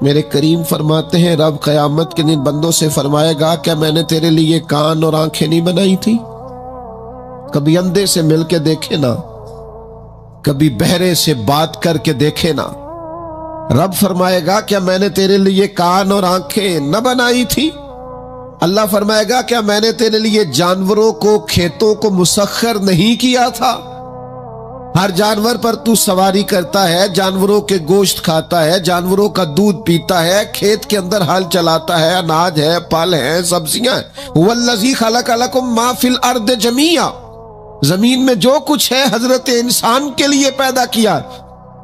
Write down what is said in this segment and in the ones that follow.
मेरे करीम फरमाते हैं रब क़यामत के दिन बंदों से फरमाएगा क्या मैंने तेरे लिए कान और आंखें नहीं बनाई थी? कभी अंधे से मिलके देखे ना, कभी बहरे से बात करके देखे ना। रब फरमाएगा क्या मैंने तेरे लिए कान और आंखें न बनाई थी? अल्लाह फरमाएगा क्या मैंने तेरे लिए जानवरों को, खेतों को मुसख्खर नहीं किया था? हर जानवर पर तू सवारी करता है, जानवरों के गोश्त खाता है, जानवरों का दूध पीता है, खेत के अंदर हल चलाता है, अनाज है, फल है, सब्जियां हैं। वल्लज़ी खलक़ लकुम मा फिल अर्द जमीआ, जमीन में जो कुछ है हजरत इंसान के लिए पैदा किया।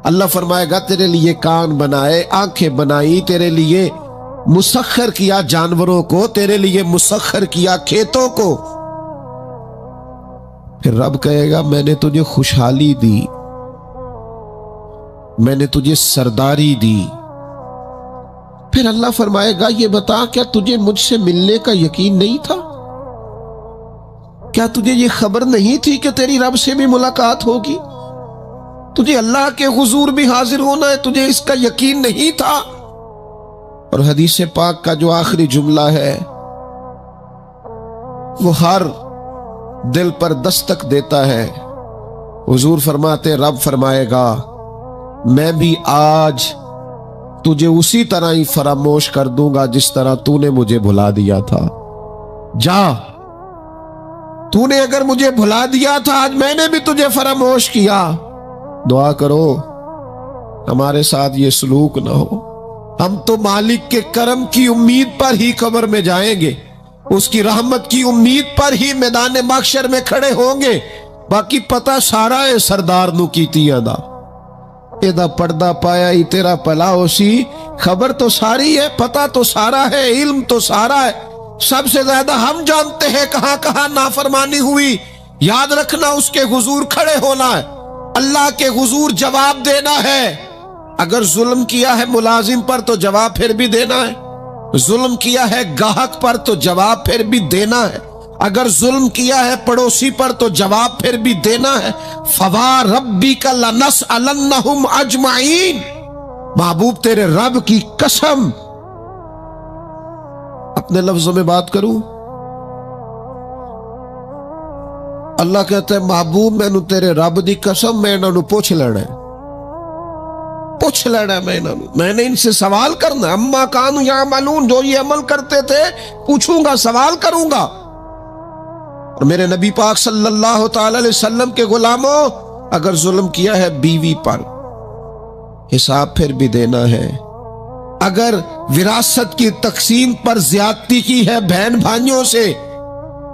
अल्लाह फरमाएगा तेरे लिए कान बनाए, आंखें बनाई, तेरे लिए मुसख्खर किया जानवरों को, तेरे लिए मुसख्खर किया खेतों को। फिर रब कहेगा मैंने तुझे खुशहाली दी, मैंने तुझे सरदारी दी। फिर अल्लाह फरमाएगा ये बता क्या तुझे मुझसे मिलने का यकीन नहीं था? क्या तुझे ये खबर नहीं थी कि तेरी रब से भी मुलाकात होगी? तुझे अल्लाह के हुजूर भी हाजिर होना है, तुझे इसका यकीन नहीं था? और हदीस पाक का जो आखिरी जुमला है वो हर दिल पर दस्तक देता है। हुजूर फरमाते रब फरमाएगा मैं भी आज तुझे उसी तरह ही फरामोश कर दूंगा जिस तरह तूने मुझे भुला दिया था। जा, तूने अगर मुझे भुला दिया था, आज मैंने भी तुझे फरामोश किया। दुआ करो हमारे साथ ये सलूक ना हो। हम तो मालिक के करम की उम्मीद पर ही कब्र में जाएंगे, उसकी रहमत की उम्मीद पर ही मैदान महशर में खड़े होंगे। बाकी पता सारा है सरदार नू कीतियां दा, एदा पर्दा पाया ही तेरा भला होसी। खबर तो सारी है, पता तो सारा है, इल्म तो सारा है। सबसे ज्यादा हम जानते हैं कहां कहां नाफरमानी हुई। याद रखना उसके हुजूर खड़े होना है, अल्लाह के हुजूर जवाब देना है। अगर जुल्म किया है मुलाजिम पर तो जवाब फिर भी देना है, जुल्म किया है गाहक पर तो जवाब फिर भी देना है, अगर जुल्म किया है पड़ोसी पर तो जवाब फिर भी देना है। फवा रब्बिका लनसअलन्नहुम अजमाइन, महबूब तेरे रब की कसम। अपने लफ्जों में बात करूं, अल्लाह कहता है महबूब मैनू तेरे रब की कसम मैं इन्हों पूछ लेना है, पूछ लेना मैंने इनसे सवाल करना। अम्मा कानू या मालून, जो ये अमल करते थे पूछूंगा, सवाल करूंगा। और मेरे नबी पाक सल्लल्लाहु ताला अलैहि वसल्लम के गुलामों, अगर जुल्म किया है बीवी पर हिसाब फिर भी देना है, अगर विरासत की तकसीम पर ज्यादती की है बहन भाइयों से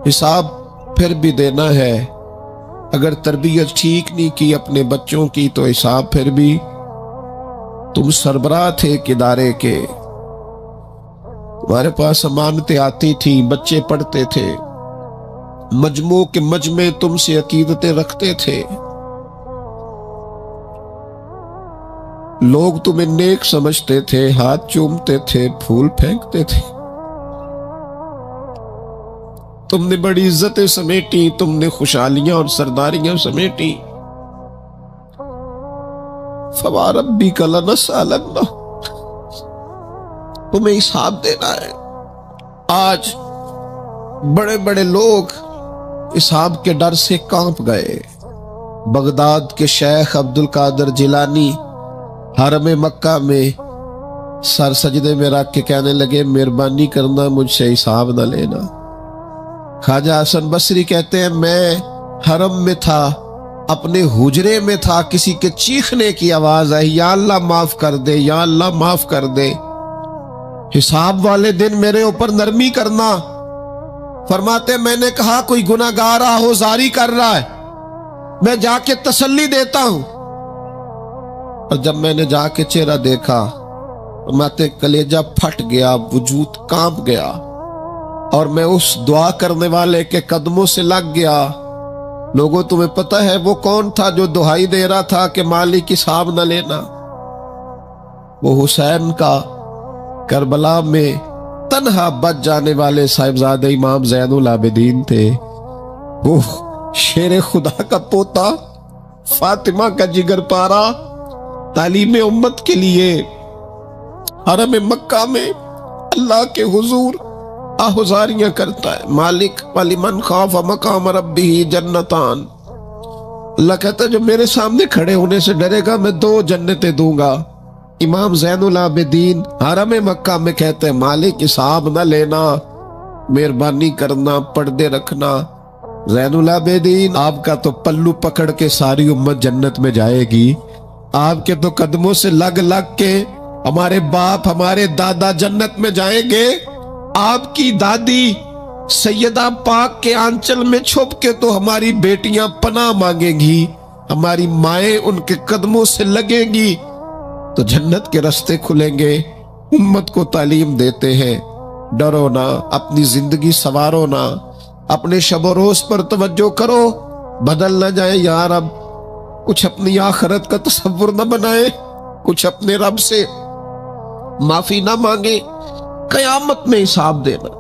हिसाब फिर भी देना है, अगर तरबियत ठीक नहीं की अपने बच्चों की तो हिसाब फिर भी। तुम सरबराह थे किदारे के, तुम्हारे पास अमानतें आती थी, बच्चे पढ़ते थे, मजमू के मजमे तुमसे अकीदतें रखते थे, लोग तुम्हें नेक समझते थे, हाथ चूमते थे, फूल फेंकते थे। तुमने बड़ी इज्जतें समेटी, तुमने खुशहालियां और सरदारियां समेटी। फवा रब्बिका लनसअलन्नहुम, तुम्हें हिसाब देना है। आज बड़े बड़े लोग हिसाब के डर से कांप गए। बगदाद के शेख अब्दुल कादिर जिलानी हरम मक्का में सर सजदे में रख के कहने लगे मेहरबानी करना मुझसे हिसाब न लेना। ख्वाजा हसन बसरी कहते हैं मैं हरम में था, अपने हुजरे में था, किसी के चीखने की आवाज आई, या अल्लाह माफ कर दे, या अल्लाह माफ कर दे, हिसाब वाले दिन मेरे ऊपर नरमी करना। फरमाते मैंने कहा कोई गुनाहगार आहोजारी कर रहा है, मैं जाके तसल्ली देता हूं। और जब मैंने जाके चेहरा देखा फरमाते कलेजा फट गया, वजूद कांप गया और मैं उस दुआ करने वाले के कदमों से लग गया। लोगों तुम्हें पता है वो कौन था जो दुहाई दे रहा था कि मालिक हिसाब न लेना? वो हुसैन का करबला में तन्हा बच जाने वाले साहिबजादे इमाम ज़ैनुल आबिदीन थे। वो शेर खुदा का पोता, फातिमा का जिगर पारा, तालीम उम्मत के लिए हरम मक्का में अल्लाह के हुजूर आहुजारियां करता है। मालिक वलिमन खौफ मकाम रब्बिही जन्नतान। अल्लाह कहता है जो मेरे सामने खड़े होने से डरेगा मैं 2 जन्नतें दूंगा। इमाम ज़ैनुल आबिदीन हरम मक्का में कहते हैं मालिक हिसाब न लेना, मेहरबानी करना, पर्दे रखना। ज़ैनुल आबिदीन आपका तो पल्लू पकड़ के सारी उम्मत जन्नत में जाएगी, आपके तो कदमों से लग लग के हमारे बाप हमारे दादा जन्नत में जाएंगे। आपकी दादी सैयदा पाक के आंचल में छुप के तो हमारी बेटियां पनाह मांगेंगी, हमारी माएं उनके कदमों से लगेंगी, तो जन्नत के रास्ते खुलेंगे। उम्मत को तालीम देते हैं डरो ना, अपनी जिंदगी सवारो ना, अपने शब रोज पर तवज्जो करो, बदल ना जाए यार। अब कुछ अपनी आखिरत का तसव्वुर न बनाए, कुछ अपने रब से माफी ना मांगे, कयामत में हिसाब देना।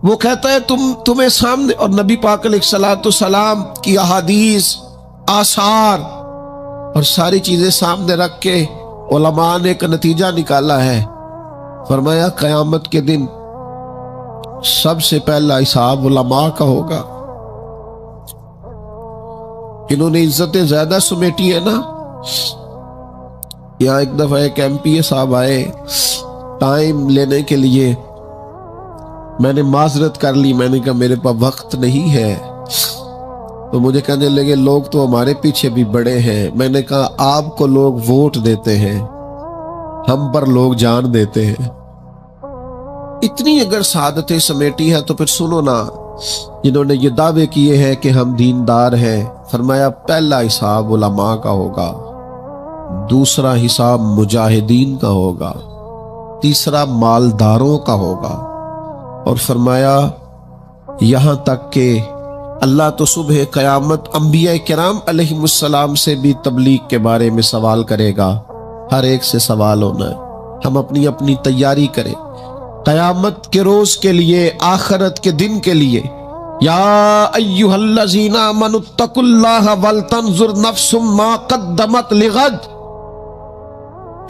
वो कहता है तुम्हें सामने, और नबी पाक अलैहिस्सलाम की अहादीस आसार और सारी चीजें सामने रख के उलमा ने एक नतीजा निकाला है। फरमाया कयामत के दिन सबसे पहला हिसाब उलमा का होगा। इन्होंने इज्जतें ज्यादा समेटी है ना। यहाँ एक दफा एक MPA साहब आए टाइम लेने के लिए, मैंने माजरत कर ली, मैंने कहा मेरे पास वक्त नहीं है। तो मुझे कहने लगे लोग तो हमारे पीछे भी बड़े हैं। मैंने कहा आपको लोग वोट देते हैं, हम पर लोग जान देते हैं। इतनी अगर सादतें समेटी है तो फिर सुनो ना, जिन्होंने ये दावे किए हैं कि हम दीनदार हैं। फरमाया पहला हिसाब उलमा का होगा, दूसरा हिसाब मुजाहिदीन का होगा, तीसरा मालदारों का होगा। और फरमाया यहां तक के अल्लाह तो सुबह क़यामत अंबिया किराम अलैहिमुस्सलाम से भी तबलीग के बारे में सवाल करेगा। हर एक से सवाल होना है, हम अपनी अपनी तैयारी करें क़यामत के रोज के लिए, आखिरत के दिन के लिए। या अय्युहल्लज़ीना आमनुत्तकुल्लाह वल तंजुर नफ्सुम मा क़द्दमत लिगद।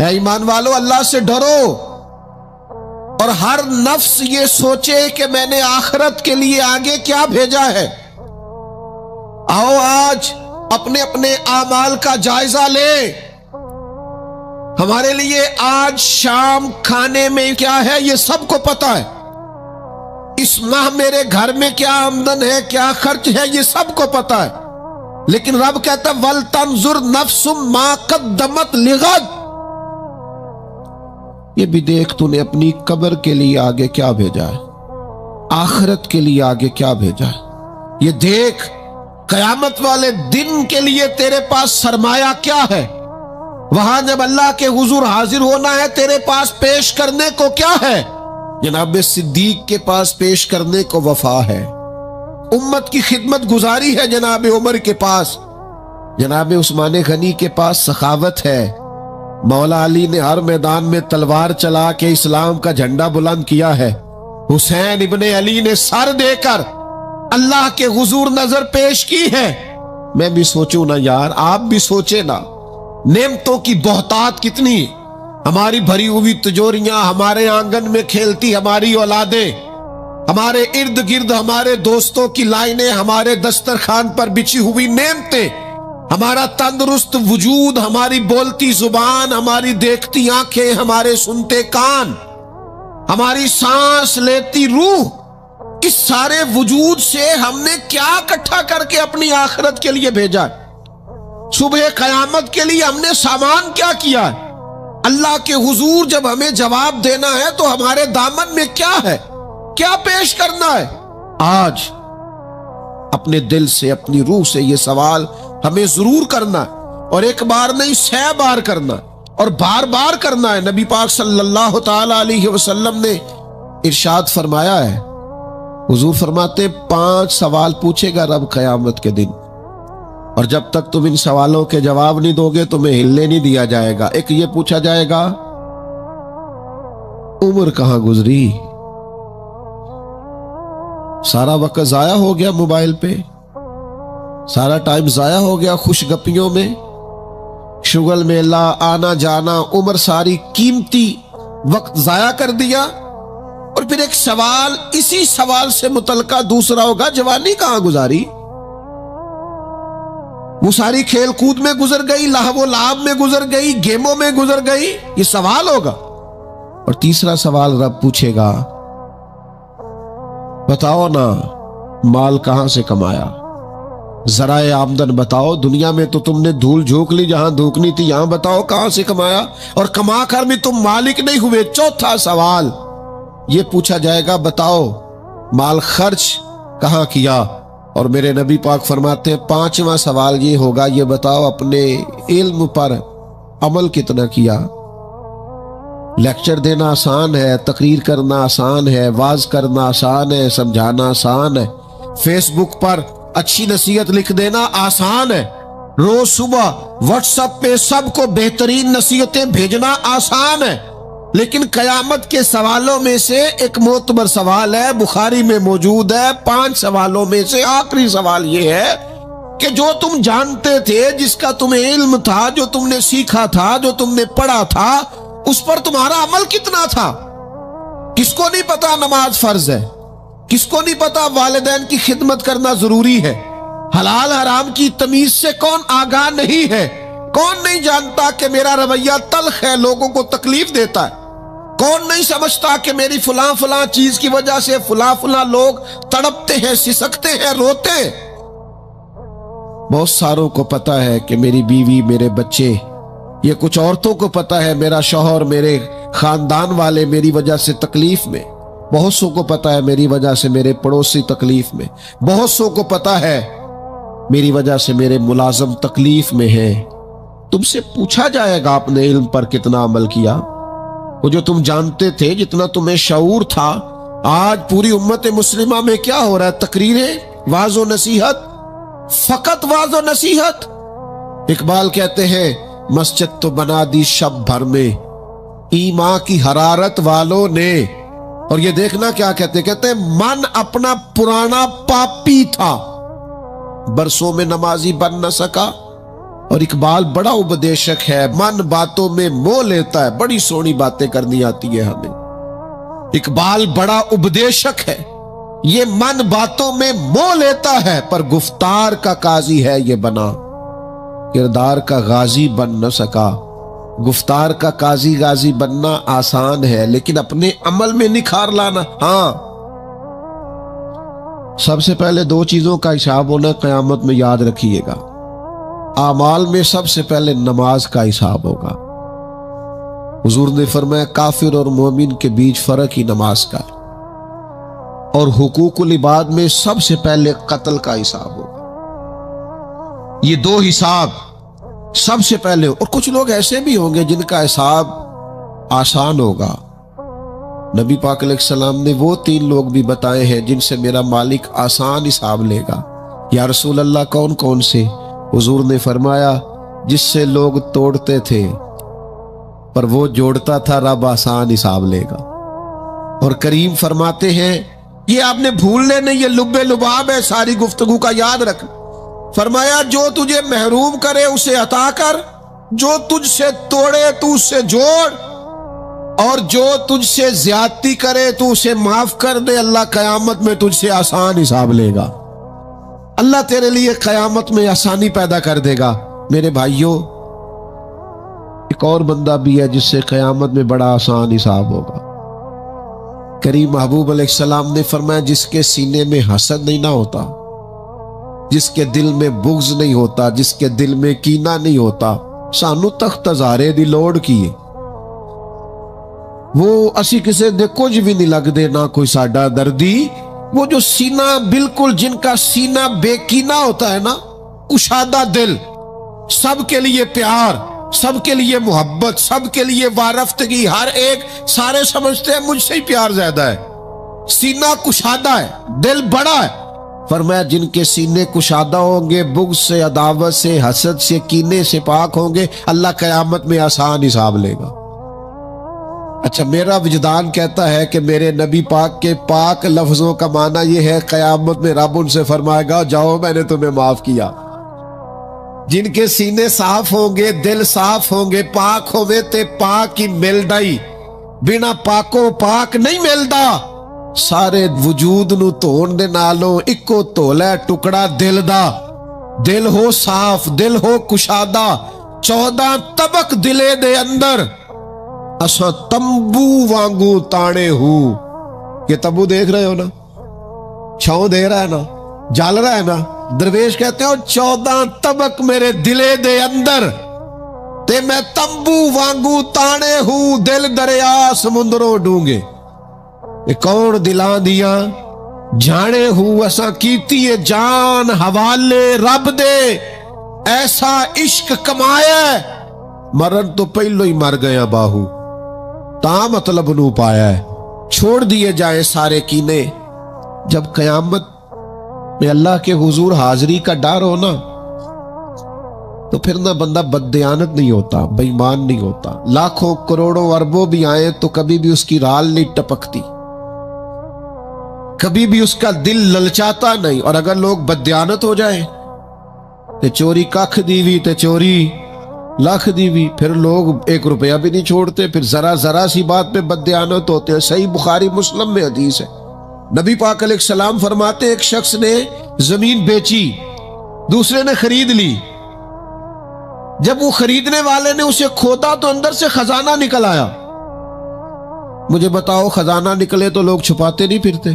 ऐ ईमान वालो अल्लाह से डरो और हर नफ्स ये सोचे कि मैंने आखिरत के लिए आगे क्या भेजा है। आओ आज अपने अपने आमाल का जायजा ले। हमारे लिए आज शाम खाने में क्या है ये सबको पता है। इस माह मेरे घर में क्या आमदन है, क्या खर्च है, ये सबको पता है। लेकिन रब कहता वल तंजुर नफ्सुम मा क़द्दमत लिगद। ये भी देख तूने अपनी कब्र के लिए आगे क्या भेजा है, आखिरत के लिए आगे क्या भेजा है। ये देख कयामत वाले दिन के लिए तेरे पास सरमाया क्या है। वहां जब अल्लाह के हुजूर हाजिर होना है तेरे पास पेश करने को क्या है। जनाब सिद्दीक के पास पेश करने को वफा है, उम्मत की खिदमत गुजारी है जनाब उमर के पास, जनाब उस्मान गनी के पास सखावत है। मौला अली ने हर मैदान में तलवार चला के इस्लाम का झंडा बुलंद किया है। हुसैन इब्ने अली ने सर देकर अल्लाह के हुजूर नजर पेश की है। मैं भी सोचूं ना यार, आप भी सोचे ना, नेमतों की बहुतात कितनी। हमारी भरी हुई तिजोरियां, हमारे आंगन में खेलती हमारी औलादें, हमारे इर्द गिर्द हमारे दोस्तों की लाइनें, हमारे दस्तरखान पर बिछी हुई नेमतें, हमारा तंदुरुस्त वजूद, हमारी बोलती जुबान, हमारी देखती आंखें, हमारे सुनते कान, हमारी सांस लेती रूह, इस सारे वजूद से हमने क्या इकट्ठा करके अपनी आखिरत के लिए भेजा। सुबह कयामत के लिए हमने सामान क्या किया है। अल्लाह के हुजूर जब हमें जवाब देना है तो हमारे दामन में क्या है, क्या पेश करना है। आज अपने दिल से, अपनी रूह से ये सवाल हमें जरूर करना है, और एक बार नहीं 100 बार करना और बार बार करना है। नबी पाक सल्लल्लाहु ताला अलैहि वसल्लम ने इरशाद फरमाया है, हुजूर फरमाते 5 सवाल पूछेगा रब कयामत के दिन, और जब तक तुम इन सवालों के जवाब नहीं दोगे तुम्हें हिलने नहीं दिया जाएगा। एक ये पूछा जाएगा उम्र कहां गुजरी, सारा वक्त जाया हो गया मोबाइल पे, सारा टाइम जाया हो गया खुशगपियों में, शुगल मेला, आना जाना, उम्र सारी कीमती वक्त जाया कर दिया। और फिर एक सवाल, इसी सवाल से मुतलका दूसरा होगा, जवानी कहां गुजारी? वो सारी खेल कूद में गुजर गई, लाहवो लाभ में गुजर गई, गेमों में गुजर गई, ये सवाल होगा। और तीसरा सवाल रब पूछेगा, बताओ ना माल कहां से कमाया, जराए आमदन बताओ। दुनिया में तो तुमने धूल झोंक ली, जहां धोखनी थी, यहां बताओ कहां से कमाया, और कमा कर भी तुम मालिक नहीं हुए। चौथा सवाल ये पूछा जाएगा, बताओ माल खर्च कहां किया। और मेरे नबी पाक फरमाते हैं, पांचवा सवाल ये होगा, ये बताओ अपने इल्म पर अमल कितना किया। लेक्चर देना आसान है, तकरीर करना आसान है, वाज करना आसान है, समझाना आसान है, फेसबुक पर अच्छी नसीहत लिख देना आसान है, रोज सुबह व्हाट्सएप पे सबको बेहतरीन नसीहतें भेजना आसान है। लेकिन कयामत के सवालों में से एक मोतबर सवाल है, बुखारी में मौजूद है। 5 सवालों में से आखिरी सवाल यह है कि जो तुम जानते थे, जिसका तुम्हें इल्म था, जो तुमने सीखा था, जो तुमने पढ़ा था, उस पर तुम्हारा अमल कितना था। किसको नहीं पता नमाज फर्ज है, किसको नहीं पता वालिदैन की खिदमत करना जरूरी है, हलाल हराम की तमीज से कौन आगाह नहीं है, कौन नहीं जानता कि मेरा रवैया तल्ख है, लोगों को तकलीफ देता है, कौन नहीं समझता कि मेरी फुला फुला चीज की वजह से फुला फुला लोग तड़पते हैं, सिसकते हैं, रोते हैं। बहुत सारों को पता है कि मेरी बीवी, मेरे बच्चे, ये कुछ औरतों को पता है मेरा शौहर, मेरे खानदान वाले मेरी वजह से तकलीफ में। बहुत सौ को पता है मेरी वजह से मेरे पड़ोसी तकलीफ में। बहुत सौ को पता है मेरी वजह से मेरे मुलाजम तकलीफ में है। तुमसे पूछा जाएगा अपने इल्म पर कितना अमल किया। वो जो तुम जानते थे, जितना तुम्हें शऊर था। आज पूरी उम्मत मुस्लिमा में क्या हो रहा है? तकरीरें, वाज़ो नसीहत, फकत वाज़ो नसीहत। इकबाल कहते हैं, मस्जिद तो बना दी शब भर में ईमा की हरारत वालों ने। और ये देखना क्या कहते हैं, मन अपना पुराना पापी था, बरसों में नमाजी बन न सका। और इकबाल बड़ा उपदेशक है, मन बातों में मोह लेता है। बड़ी सोनी बातें करनी आती है हमें। इकबाल बड़ा उपदेशक है, ये मन बातों में मोह लेता है, पर गुफ्तार का काजी है ये बना, किरदार का गाजी बन न सका। गुफ्तार का काजी गाजी बनना आसान है, लेकिन अपने अमल में निखार लाना। हाँ, सबसे पहले 2 चीजों का हिसाब होना कयामत में, याद रखिएगा। आमाल में सबसे पहले नमाज का हिसाब होगा। हुजूर ने फरमाया, काफिर और मोमिन के बीच फर्क ही नमाज का है। और हुकूकुल इबाद में सबसे पहले कत्ल का हिसाब होगा। ये 2 हिसाब सबसे पहले। और कुछ लोग ऐसे भी होंगे जिनका हिसाब आसान होगा। नबी पाक अलैहिस्सलाम ने वो 3 लोग भी बताए हैं जिनसे मेरा मालिक आसान हिसाब लेगा। या रसूल अल्लाह, कौन कौन से? हुजूर ने फरमाया, जिससे लोग तोड़ते थे पर वो जोड़ता था, रब आसान हिसाब लेगा। और करीम फरमाते हैं, ये आपने भूलने नहीं, ये लुब्बे लुबाब है सारी गुफ्तगू का, याद रख। फरमाया, जो तुझे महरूम करे उसे अता कर, जो तुझसे तोड़े तू उससे जोड़, और जो तुझसे ज्यादती करे तू उसे माफ कर दे। अल्लाह कयामत में तुझसे आसान हिसाब लेगा। अल्लाह तेरे लिए कयामत में आसानी पैदा कर देगा। मेरे भाइयों, एक और बंदा भी है जिससे कयामत में बड़ा आसान हिसाब होगा। करीम महबूब अलैहिस्सलाम ने फरमाया, जिसके सीने में हसद नहीं ना होता, जिसके दिल में बुग़्ज़ नहीं होता, जिसके दिल में कीना नहीं होता, सानू तख्त हज़ारे दी लोड़ की है। वो असी किसी दे कुछ भी नहीं लगते, ना कोई साडा दर्दी। वो जो सीना, बिल्कुल जिनका सीना बेकीना होता है ना, कुशादा दिल, सबके लिए प्यार, सबके लिए मोहब्बत, सबके लिए वारफ्तगी, हर एक, सारे समझते हैं मुझसे ही प्यार ज्यादा है। सीना कुशादा है, दिल बड़ा है। फरमाया, जिनके सीने कुशादा होंगे, बुग़्ज़ से, अदावत से, हसद से, कीने से पाक होंगे, अल्लाह क़यामत में आसान हिसाब लेगा। अच्छा, मेरा विजदान कहता है कि मेरे नबी पाक के पाक लफ्जों का माना यह है, क़यामत में रब उनसे फरमाएगा, जाओ मैंने तुम्हें माफ किया। जिनके सीने साफ होंगे, दिल साफ होंगे, पाक होवे ते पाक की मिल डाई, बिना पाको पाक नहीं मिलता। सारे वजूद नू धोण दे नालों इको धोला टुकड़ा दिल दा। दिल हो साफ, दिल हो कुशादा, 14 तबक दिले दे अंदर असा तंबू वांगू ताने हूं। ये तंबू देख रहे हो ना, छांव दे रहा है ना, जल रहा है ना। दरवेश कहते हो 14 तबक मेरे दिले दे अंदर ते मैं तंबू वांगू ताने हूं। दिल दरिया समुद्रों डूंगे। ये कौन दिलां दिया जाने हूं असा कीती है जान हवाले रब दे। ऐसा इश्क कमाया मरण तो पहलो ही मर गया बाहू, ता मतलब नू पाया है। छोड़ दिए जाए सारे कीने। जब कयामत में अल्लाह के हुजूर हाजिरी का डर हो ना, तो फिर ना बंदा बददियानत नहीं होता, बेईमान नहीं होता। लाखों करोड़ों अरबों भी आए तो कभी भी उसकी राल नहीं टपकती, कभी भी उसका दिल ललचाता नहीं। और अगर लोग बददियानत हो जाए ते चोरी कख दीवी ते चोरी लाख दीवी, फिर लोग 1 रुपया भी नहीं छोड़ते। फिर जरा जरा सी बात पे बददियानत होते हैं। सही बुखारी मुस्लिम में हदीस है। नबी पाक अलैहिस्सलाम फरमाते एक शख्स ने जमीन बेची, दूसरे ने खरीद ली। जब वो खरीदने वाले ने उसे खोदा तो अंदर से खजाना निकल आया। मुझे बताओ, खजाना निकले तो लोग छुपाते नहीं फिरते,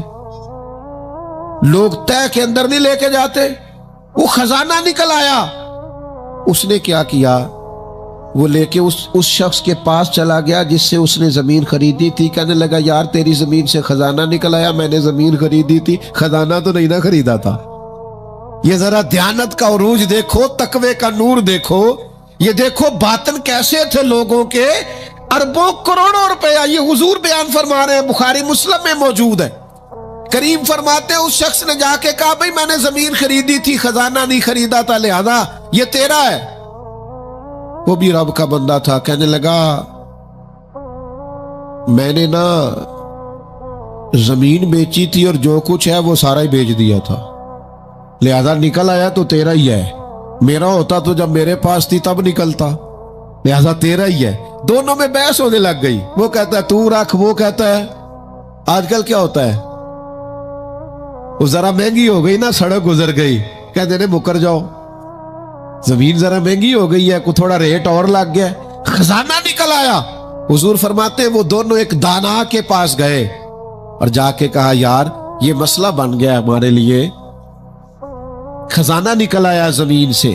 लोग तय के अंदर नहीं लेके जाते। वो खजाना निकल आया। उसने क्या किया, वो लेके उस शख्स के पास चला गया जिससे उसने जमीन खरीदी थी। कहने लगा यार तेरी जमीन से खजाना निकल आया, मैंने जमीन खरीदी थी, खजाना तो नहीं ना खरीदा था। ये जरा ध्यानत का उरूज देखो, तकवे का नूर देखो। ये देखो बातन कैसे थे लोगों के, अरबों करोड़ों रुपया। ये हुजूर बयान फरमा रहे हैं, बुखारी मुस्लिम में मौजूद है। करीम फरमाते हैं उस शख्स ने जाके कहा भाई मैंने जमीन खरीदी थी, खजाना नहीं खरीदा था, लिहाजा ये तेरा है। वो भी रब का बंदा था। कहने लगा मैंने ना जमीन बेची थी और जो कुछ है वो सारा ही बेच दिया था, लिहाजा निकल आया तो तेरा ही है। मेरा होता तो जब मेरे पास थी तब निकलता, लिहाजा तेरा ही है। दोनों में बहस होने लग गई। वो कहता है तू रख, वो कहता है। आजकल क्या होता है, वो जरा महंगी हो गई ना, सड़क गुजर गई, कहते ने मुकर जाओ, जमीन जरा महंगी हो गई है, को थोड़ा रेट और लग गया, खजाना निकल आया। हुजूर फरमाते वो दोनों एक दाना के पास गए और जाके कहा यार ये मसला बन गया हमारे लिए, खजाना निकल आया जमीन से,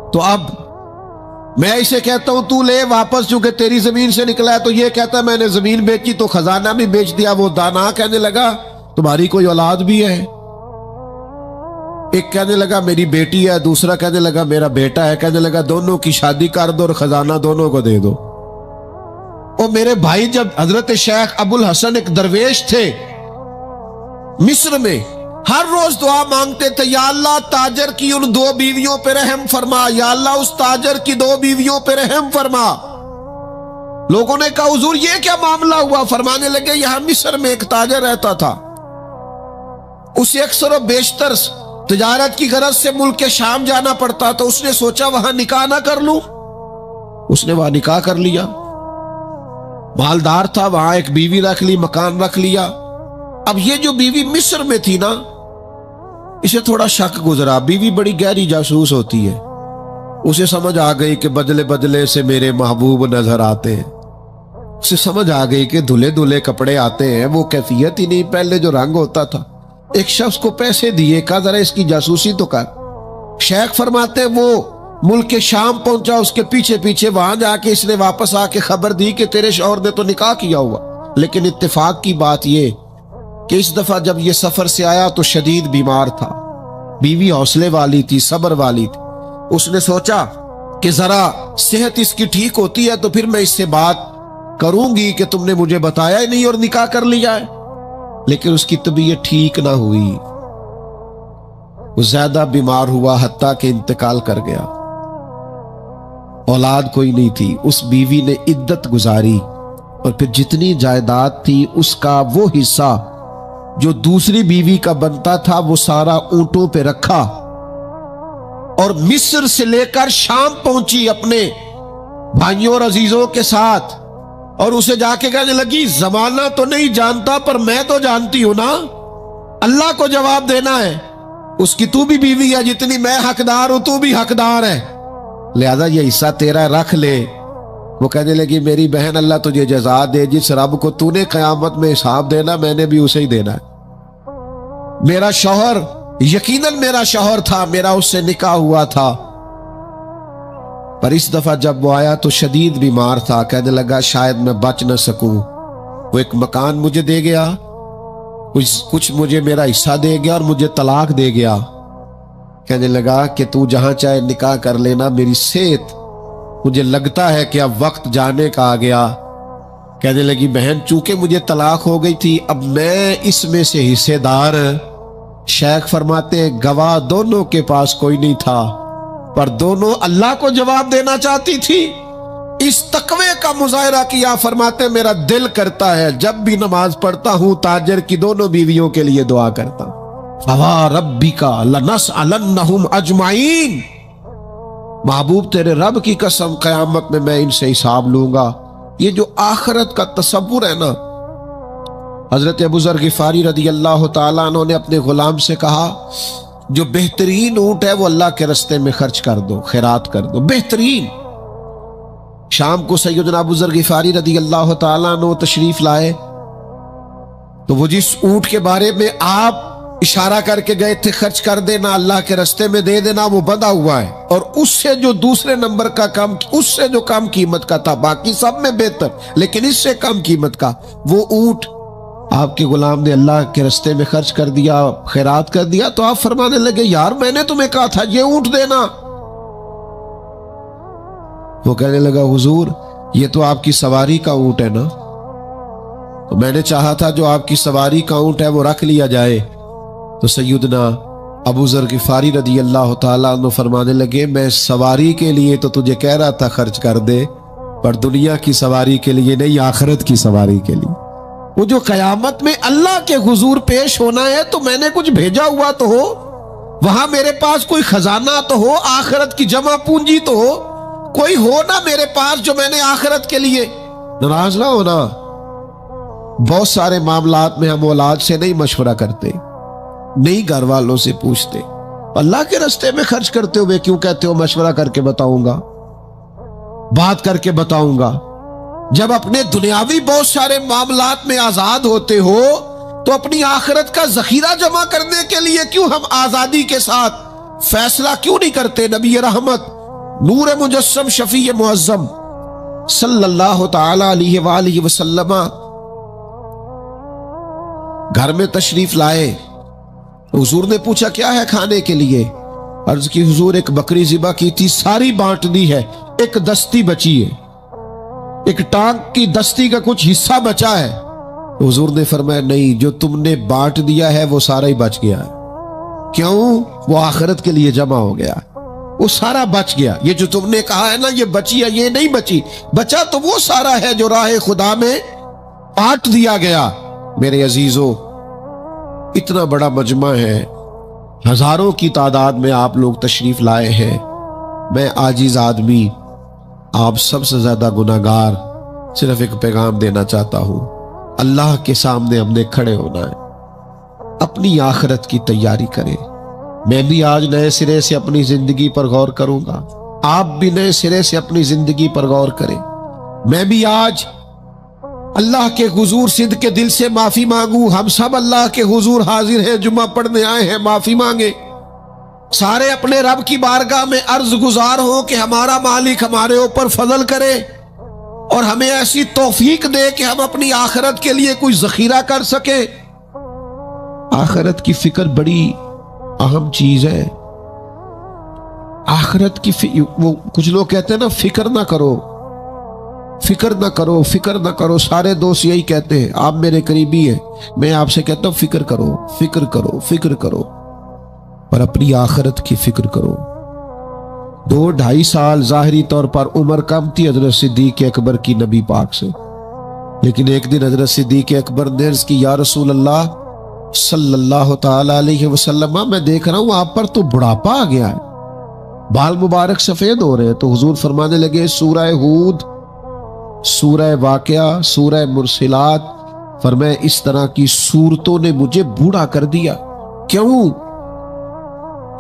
तो अब मैं इसे कहता हूं तू ले वापस, चूंकि तेरी जमीन से निकला है। तो ये कहता है मैंने जमीन बेची तो खजाना भी बेच दिया। वो दाना कहने लगा तुम्हारी कोई औलाद भी है? एक कहने लगा मेरी बेटी है, दूसरा कहने लगा मेरा बेटा है। कहने लगा दोनों की शादी कर दो और खजाना दोनों को दे दो। और मेरे भाई, जब हजरत शेख अबुल हसन एक दरवेश थे मिस्र में, हर रोज दुआ मांगते थे या अल्लाह ताजर की उन 2 बीवियों पे रहम फरमा, या अल्लाह उस ताजर की 2 बीवियों पे रहम फरमा। लोगों ने कहा हुजूर ये क्या मामला हुआ? फरमाने लगे यहां मिस्र में एक ताजर रहता था, उसे अक्सर बेशतर तिजारत की गरज से मुल्क के शाम जाना पड़ता, तो उसने सोचा वहां निकाह ना कर लूं। उसने वहां निकाह कर लिया, मालदार था, वहां एक बीवी रख ली, मकान रख लिया। अब ये जो बीवी मिस्र में थी ना, इसे थोड़ा शक गुजरा। बीवी बड़ी गहरी जासूस होती है, उसे समझ आ गई कि बदले बदले से मेरे महबूब नजर आते हैं। उसे समझ आ गई कि धुले धुले कपड़े आते हैं, वो कैफियत ही नहीं पहले जो रंग होता था। एक शख्स को पैसे दिए, कहा जरा इसकी जासूसी तो कर। शेख फरमाते वो मुल्क के शाम पहुंचा, उसके पीछे पीछे वहां जाके इसने वापस आके खबर दी कि तेरे शौहर ने तो निकाह किया हुआ। लेकिन इत्तेफाक की बात यह कि इस दफा जब ये सफर से आया तो शदीद बीमार था। बीवी हौसले वाली थी, सब्र वाली थी। उसने सोचा कि जरा सेहत इसकी ठीक होती है तो फिर मैं इससे बात करूंगी कि तुमने मुझे बताया ही नहीं और निकाह कर लिया है। लेकिन उसकी तबीयत ठीक ना हुई, वो ज्यादा बीमार हुआ, हत्ता के इंतकाल कर गया। औलाद कोई नहीं थी। उस बीवी ने इद्दत गुजारी और फिर जितनी जायदाद थी उसका वो हिस्सा जो दूसरी बीवी का बनता था वो सारा ऊंटों पे रखा और मिस्र से लेकर शाम पहुंची अपने भाइयों और अजीजों के साथ। और उसे जाके कहने लगी, जमाना तो नहीं जानता पर मैं तो जानती हूं ना, अल्लाह को जवाब देना है। उसकी तू भी बीवी है, जितनी मैं हकदार हूं तू भी हकदार है, लिहाजा ये हिस्सा तेरा, रख ले। वो कहने लगी, मेरी बहन अल्लाह तुझे जज़ा दे, जिस रब को तूने क़यामत में हिसाब देना मैंने भी उसे ही देना है। मेरा शौहर यकीनन मेरा शौहर था, मेरा उससे निकाह हुआ था, पर इस दफा जब वो आया तो शदीद बीमार था। कहने लगा शायद मैं बच न सकूं। वो एक मकान मुझे दे गया, कुछ मुझे मेरा हिस्सा दे गया और मुझे तलाक दे गया। कहने लगा कि तू जहां चाहे निकाह कर लेना, मेरी सेहत मुझे लगता है कि अब वक्त जाने का आ गया। कहने लगी, बहन चूंकि मुझे तलाक हो गई थी, अब मैं इसमें से हिस्सेदार। शेख फरमाते हैं, गवाह दोनों के पास कोई नहीं था, पर दोनों अल्लाह को जवाब देना चाहती थी। इस तकवे का मुजाहरा किया। फरमाते मेरा दिल करता है जब भी नमाज पढ़ता हूं ताजर की दोनों बीवियों के लिए दुआ करता। फवा रब्बिका लनसअलन्नहुम अजमाइन, महबूब तेरे रब की कसम कयामत में मैं इनसे हिसाब लूंगा। ये जो आखिरत का तसव्वुर है ना, हजरत अबू ज़र गिफारी रदी अल्लाह ताला अन्हु ने अपने गुलाम से कहा, जो बेहतरीन ऊंट है वो अल्लाह के रास्ते में खर्च कर दो, खैरात कर दो, बेहतरीन। शाम को सैयदना अबू ज़र गिफारी रदी अल्लाह ताला अन्हु तशरीफ लाए, तो वो जिस ऊंट के बारे में आप इशारा करके गए थे खर्च कर देना, अल्लाह के रास्ते में दे देना, वो बंधा हुआ है, और उससे जो दूसरे नंबर का कम, उससे जो कम कीमत का था, बाकी सब में बेहतर लेकिन इससे कम कीमत का, वो ऊंट आपके गुलाम ने अल्लाह के रास्ते में खर्च कर दिया, खैरात कर दिया। तो आप फरमाने लगे, यार मैंने तुम्हें कहा था ये ऊंट देना। वो कहने लगा, हुजूर ये तो आपकी सवारी का ऊंट है ना, तो मैंने चाहा था जो आपकी सवारी का ऊंट है वो रख लिया जाए। तो सैयदना अबू ज़र गिफारी रदी अल्लाह ताला अन्हु फरमाने लगे, मैं सवारी के लिए तो तुझे कह रहा था खर्च कर दे, पर दुनिया की सवारी के लिए नहीं, आखिरत की सवारी के लिए। वो जो कयामत में अल्लाह के हुजूर पेश होना है, तो मैंने कुछ भेजा हुआ तो हो, वहां मेरे पास कोई खजाना तो हो, आखिरत की जमा पूंजी तो हो, कोई हो ना मेरे पास जो मैंने आखिरत के लिए। नाराज ना होना, बहुत सारे मामलात में हम औलाद से नहीं मशवरा करते, नहीं घर वालों से पूछते, अल्लाह के रास्ते में खर्च करते हुए क्यों कहते हो मशवरा करके बताऊंगा, बात करके बताऊंगा। जब अपने दुनियावी बहुत सारे मामलात में आजाद होते हो, तो अपनी आखिरत का जखीरा जमा करने के लिए क्यों हम आजादी के साथ फैसला क्यों नहीं करते। नबी रहमत नूर मुजस्सम शफी मुअज्जम सल्लल्लाहु ताला अलैहि वसल्लम घर में तशरीफ लाए। हुजूर ने पूछा क्या है खाने के लिए। अर्ज की, हुजूर एक बकरी ज़िबा की थी, सारी बांट दी है, एक दस्ती बची है, एक टांग की दस्ती का कुछ हिस्सा बचा है। हुजूर ने फरमाया, नहीं, जो तुमने बांट दिया है वो सारा ही बच गया है। क्यों? वो आखिरत के लिए जमा हो गया, वो सारा बच गया। ये जो तुमने कहा है ना ये बची है, ये नहीं बची, बचा तो वो सारा है जो राह खुदा में बांट दिया गया। मेरे अजीजों, इतना बड़ा मजमा है, हजारों की तादाद में आप लोग तशरीफ लाए हैं। मैं आजिज आदमी, आप सबसे ज्यादा गुनाहगार, सिर्फ एक पैगाम देना चाहता हूं, अल्लाह के सामने हमने खड़े होना है, अपनी आखिरत की तैयारी करें। मैं भी आज नए सिरे से अपनी जिंदगी पर गौर करूंगा, आप भी नए सिरे से अपनी जिंदगी पर गौर करें। मैं भी आज अल्लाह के हुजूर सिद्ध के दिल से माफी मांगू। हम सब अल्लाह के हुजूर हाजिर हैं, जुम्मा पढ़ने आए हैं, माफी मांगे। सारे अपने रब की बारगाह में अर्ज गुजार हो कि हमारा मालिक हमारे ऊपर फजल करे और हमें ऐसी तौफीक दे कि हम अपनी आखिरत के लिए कोई जखीरा कर सके। आखिरत की फिक्र बड़ी अहम चीज है। आखिरत की वो कुछ लोग कहते हैं ना, फिक्र ना करो, फिक्र ना करो, फिक्र ना करो। सारे दोस्त यही कहते हैं, आप मेरे करीबी हैं, मैं आपसे कहता हूं फिक्र करो, फिक्र करो, फिक्र करो, पर अपनी आखिरत की फिक्र करो। 2-2.5 साल जाहिरी तौर पर उम्र कम थी हजरत सिद्दीक अकबर की नबी पाक से, लेकिन एक दिन हजरत सिद्दीक अकबर ने अर्ज की, या रसूल अल्लाह सल्लल्लाहु ताला अलैहि वसल्लम, मैं देख रहा हूं आप पर तो बुढ़ापा आ गया है, बाल मुबारक सफेद हो रहे हैं। तो हुजूर फरमाने लगे, सूरह हूद सूरह वाक़या, सूरह मुरसिलात, फरमाया इस तरह की सूरतों ने मुझे बूढ़ा कर दिया। क्यों?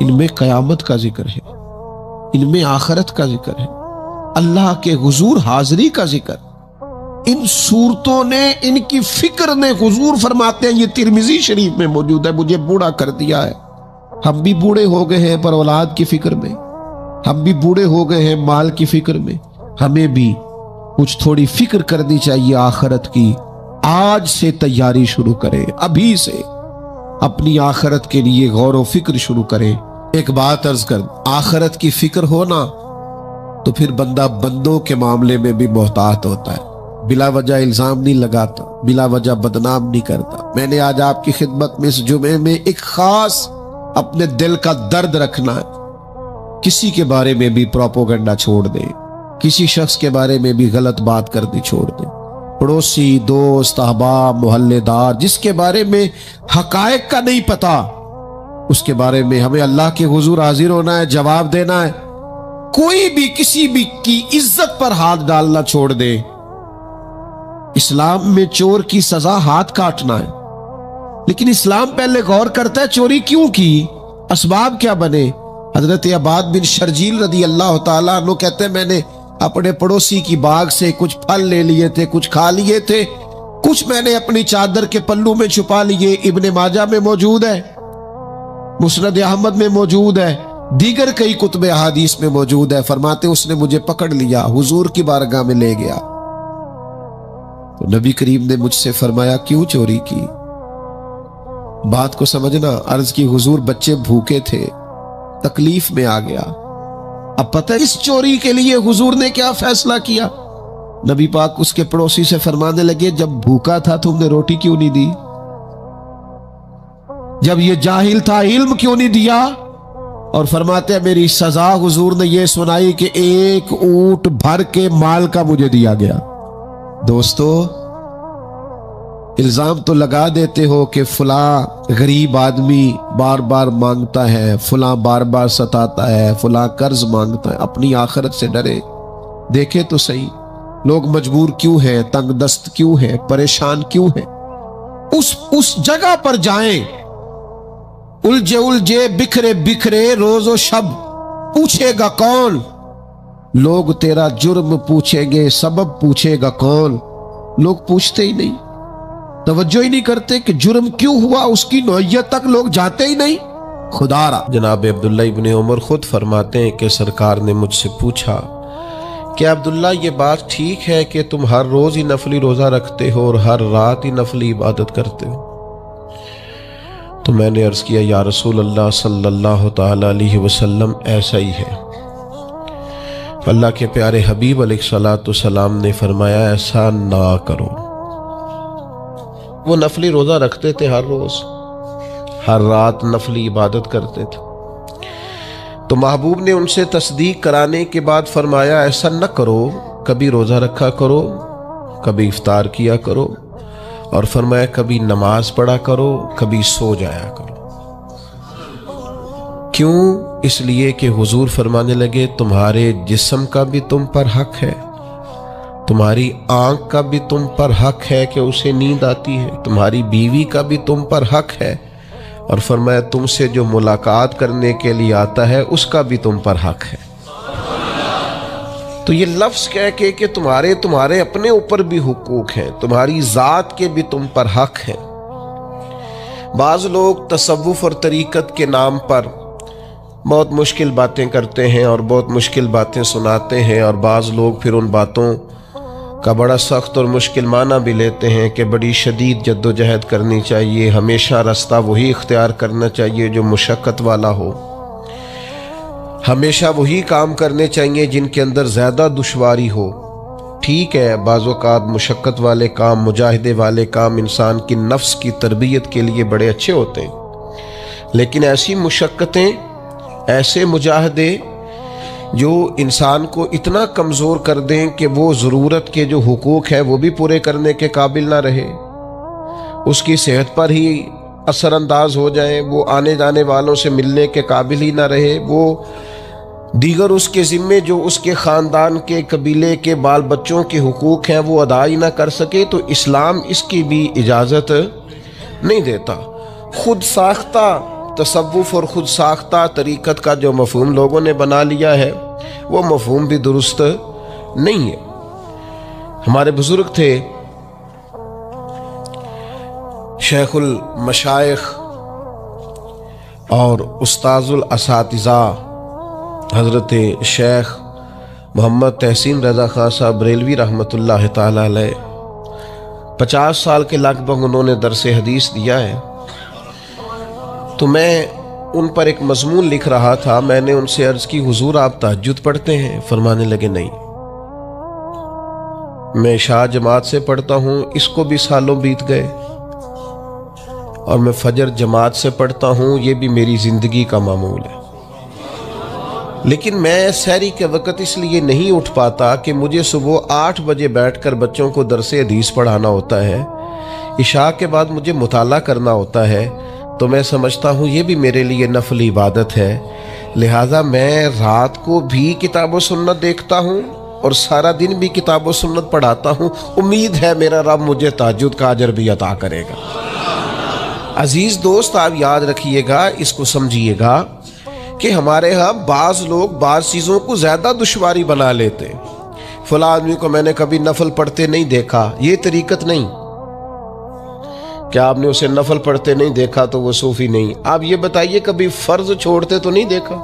इनमें कयामत का जिक्र है, इनमें आखिरत का जिक्र है, अल्लाह के हुजूर हाजिरी का जिक्र। इन सूरतों ने, इनकी फिक्र ने, हुजूर फरमाते हैं, ये तिरमिजी शरीफ में मौजूद है, मुझे बूढ़ा कर दिया है। हम भी बूढ़े हो गए हैं पर औलाद की फिक्र में, हम भी बूढ़े हो गए हैं माल की फिक्र में। हमें भी कुछ थोड़ी फिक्र करनी चाहिए आखिरत की। आज से तैयारी शुरू करें, अभी से अपनी आखिरत के लिए गौर व फिक्र शुरू करें। एक बात अर्ज कर, आखिरत की फिक्र हो ना तो फिर बंदा बंदों के मामले में भी मोहतात होता है, बिला वजह इल्जाम नहीं लगाता, बिला वजह बदनाम नहीं करता। मैंने आज आपकी खिदमत में इस जुमे में एक खास अपने दिल का दर्द रखना है। किसी के बारे में भी प्रोपोगंडा छोड़ दे, किसी शख्स के बारे में भी गलत बात करनी छोड़ दे। पड़ोसी, दोस्त, अहबाब, मोहल्लेदार, जिसके बारे में हकायक का नहीं पता, उसके बारे में हमें अल्लाह के हुजूर हाजिर होना है, जवाब देना है। कोई भी किसी भी की इज्जत पर हाथ डालना छोड़ दे। इस्लाम में चोर की सजा हाथ काटना है, लेकिन इस्लाम पहले गौर करता है चोरी क्यों की, असबाब क्या बने। हजरत अबाद बिन शर्जील रदी अल्लाह ताला अन्हु कहते हैं, मैंने अपने पड़ोसी की बाग से कुछ फल ले लिए थे, कुछ खा लिए थे, कुछ मैंने अपनी चादर के पल्लू में छुपा लिए। इब्ने माजा में मौजूद है, मुस्नद अहमद में मौजूद है, दीगर कई कुतुब अहादीस में मौजूद है। फरमाते उसने मुझे पकड़ लिया, हुजूर की बारगाह में ले गया। तो नबी करीम ने मुझसे फरमाया क्यों चोरी की? बात को समझना। अर्ज की हुजूर बच्चे भूखे थे, तकलीफ में आ गया। अब पता है इस चोरी के लिए हुजूर ने क्या फैसला किया? नबी पाक उसके पड़ोसी से फरमाने लगे, जब भूखा था तुमने रोटी क्यों नहीं दी? जब ये जाहिल था इल्म क्यों नहीं दिया? और फरमाते हैं मेरी सजा हुजूर ने ये सुनाई कि एक ऊंट भर के माल का मुझे दिया गया। दोस्तों, इल्जाम तो लगा देते हो कि फुला गरीब आदमी बार बार मांगता है, फुला बार बार सताता है, फुला कर्ज मांगता है। अपनी आखिरत से डरे, देखे तो सही लोग मजबूर क्यों हैं, तंग दस्त क्यों हैं, परेशान क्यों हैं। उस जगह पर जाएं, उलझे उलझे बिखरे बिखरे रोजो शब, पूछेगा कौन? लोग तेरा जुर्म पूछेंगे, सबब पूछेगा कौन? लोग पूछते ही नहीं, तवज्जो ही नहीं करते कि जुर्म क्यों हुआ, उसकी नौइयत तक लोग जाते ही नहीं। खुदारा जनाब अब्दुल्ला इब्ने उमर खुद फरमाते हैं कि सरकार ने मुझसे पूछा कि अब्दुल्ला ये बात ठीक है कि तुम हर रोज ही नफली रोजा रखते हो और हर रात ही नफली इबादत करते हो? तो मैंने अर्ज किया या रसूल अल्लाह सल्लल्लाहु ताला अलैहि वसल्लम ऐसा ही है। अल्लाह के प्यारे हबीब अलैहिस्सलातु सलाम ने फरमाया ऐसा ना करो। वो नफली रोजा रखते थे, हर रोज हर रात नफली इबादत करते थे। तो महबूब ने उनसे तस्दीक कराने के बाद फरमाया ऐसा न करो, कभी रोजा रखा करो, कभी इफ्तार किया करो, और फरमाया कभी नमाज पढ़ा करो, कभी सो जाया करो। क्यों? इसलिए कि हुजूर फरमाने लगे तुम्हारे जिस्म का भी तुम पर हक है, तुम्हारी आंख का भी तुम पर हक है कि उसे नींद आती है, तुम्हारी बीवी का भी तुम पर हक है, और फरमाया तुमसे जो मुलाकात करने के लिए आता है उसका भी तुम पर हक है। तो ये लफ्ज कह के कि तुम्हारे अपने ऊपर भी हुकूक हैं, तुम्हारी जात के भी तुम पर हक हैं। बाज लोग तसव्वुफ और तरीकत के नाम पर बहुत मुश्किल बातें करते हैं और बहुत मुश्किल बातें सुनाते हैं, और बाज लोग फिर उन बातों का बड़ा सख्त और मुश्किल माना भी लेते हैं कि बड़ी शदीद जद्दोजहद करनी चाहिए, हमेशा रास्ता वही इख्तियार करना चाहिए जो मुशक्क़त वाला हो, हमेशा वही काम करने चाहिए जिनके अंदर ज़्यादा दुश्वारी हो। ठीक है, बाज़ औक़ात मुशक्क़त वाले काम, मुजाहिदे वाले काम इंसान की नफ्स की तरबियत के लिए बड़े अच्छे होते हैं, लेकिन ऐसी मुशक्क़तें, ऐसे मुजाहिदे जो इंसान को इतना कमज़ोर कर दें कि वो ज़रूरत के जो हुकूक है वो भी पूरे करने के काबिल ना रहे, उसकी सेहत पर ही असरअंदाज हो जाए, वो आने जाने वालों से मिलने के काबिल ही ना रहे, वो दीगर उसके ज़िम्मे जो उसके ख़ानदान के कबीले के बाल बच्चों के हुकूक हैं वो अदा ही ना कर सके तो इस्लाम इसकी भी इजाज़त नहीं देता। खुद साख्ता तसव्वुफ़ और ख़ुद साख्ता तरीक़त का जो मफ़हूम लोगों ने बना लिया है वो मफ़हूम भी दुरुस्त नहीं है। हमारे बुज़ुर्ग थे शेखुल मशाइख और उस्ताजुल असातिज़ा हज़रत शेख मोहम्मद तहसीन रज़ा ख़ान साहब बरेलवी रहमतुल्लाह ताला अलैह 50 साल के लगभग उन्होंने दरस हदीस दिया है। तो मैं उन पर एक मज़मून लिख रहा था। मैंने उनसे अर्ज़ की, हुजूर आप तहज्जुद पढ़ते हैं? फरमाने लगे नहीं, मैं इशा जमात से पढ़ता हूँ, इसको भी सालों बीत गए, और मैं फजर जमात से पढ़ता हूँ, ये भी मेरी ज़िंदगी का मामूल है। लेकिन मैं सहरी के वक़्त इसलिए नहीं उठ पाता कि मुझे सुबह 8 बजे बैठकर बच्चों को दरस हदीस पढ़ाना होता है, इशा के बाद मुझे मुताला करना होता है, तो मैं समझता हूँ ये भी मेरे लिए नफल इबादत है। लिहाजा मैं रात को भी किताब व सुन्नत देखता हूँ और सारा दिन भी किताब व सुन्नत पढ़ाता हूँ। उम्मीद है मेरा रब मुझे तहज्जुद का अजर भी अता करेगा। अजीज़ दोस्त, आप याद रखिएगा, इसको समझिएगा कि हमारे यहाँ बाज़ लोग बाज़ चीज़ों को ज़्यादा दुश्वारी बना लेते हैं। फला आदमी को मैंने कभी नफल पढ़ते नहीं देखा, ये तरीक़त नहीं। क्या आपने उसे नफल पढ़ते नहीं देखा तो वो सूफी नहीं? आप ये बताइए, कभी फ़र्ज छोड़ते तो नहीं देखा?